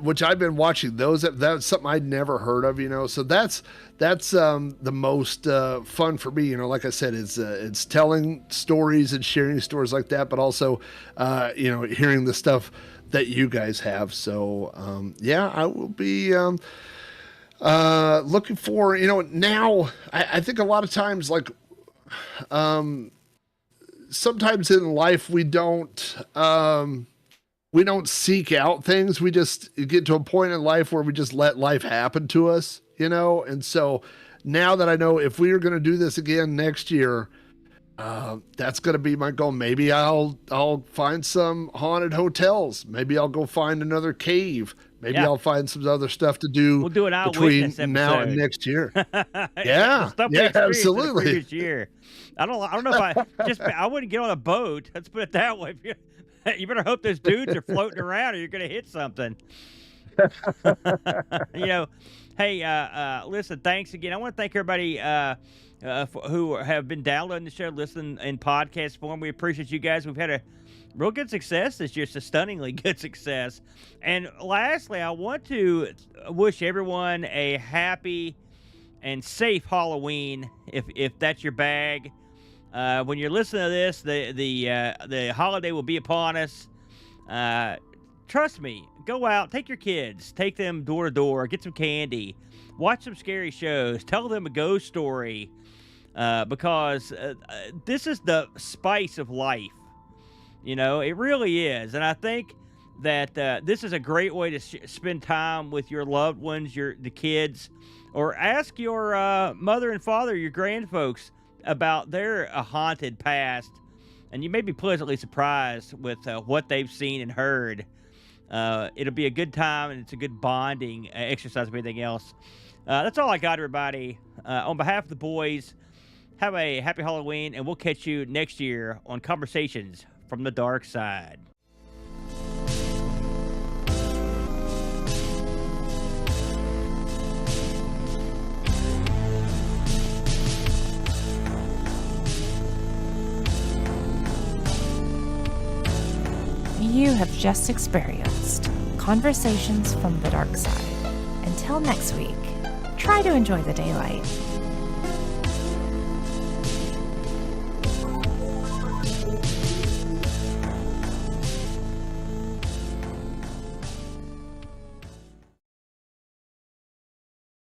which I've been watching those. That's something I'd never heard of, So that's the most fun for me. Like I said, it's telling stories and sharing stories like that, but also, hearing the stuff that you guys have. So I will be looking for. Now I think a lot of times, like sometimes in life we don't seek out things. We just get to a point in life where we just let life happen to us, And so now that I know if we are going to do this again next year, that's going to be my goal. Maybe I'll find some haunted hotels. Maybe I'll go find another cave. Maybe I'll find some other stuff to do. We'll do an between episode. now and next year. Yeah, absolutely. The previous year. I don't know if I wouldn't get on a boat. Let's put it that way. You better hope those dudes are floating around, or you're going to hit something. Hey, listen, thanks again. I want to thank everybody who have been downloading the show, listening in podcast form. We appreciate you guys. We've had a real good success this year. It's a stunningly good success. And lastly, I want to wish everyone a happy and safe Halloween, if that's your bag. When you're listening to this, the holiday will be upon us. Trust me, go out, take your kids, take them door to door, get some candy, watch some scary shows, tell them a ghost story, because this is the spice of life. It really is. And I think that this is a great way to spend time with your loved ones, the kids, or ask your mother and father, your grandfolks, about their haunted past, and you may be pleasantly surprised with what they've seen and heard. It'll be a good time, and it's a good bonding exercise, if anything else. That's all I got, everybody. On behalf of the boys, have a happy Halloween, and we'll catch you next year on Conversations from the Darkside. You have just experienced Conversations from the Darkside. Until next week, try to enjoy the daylight.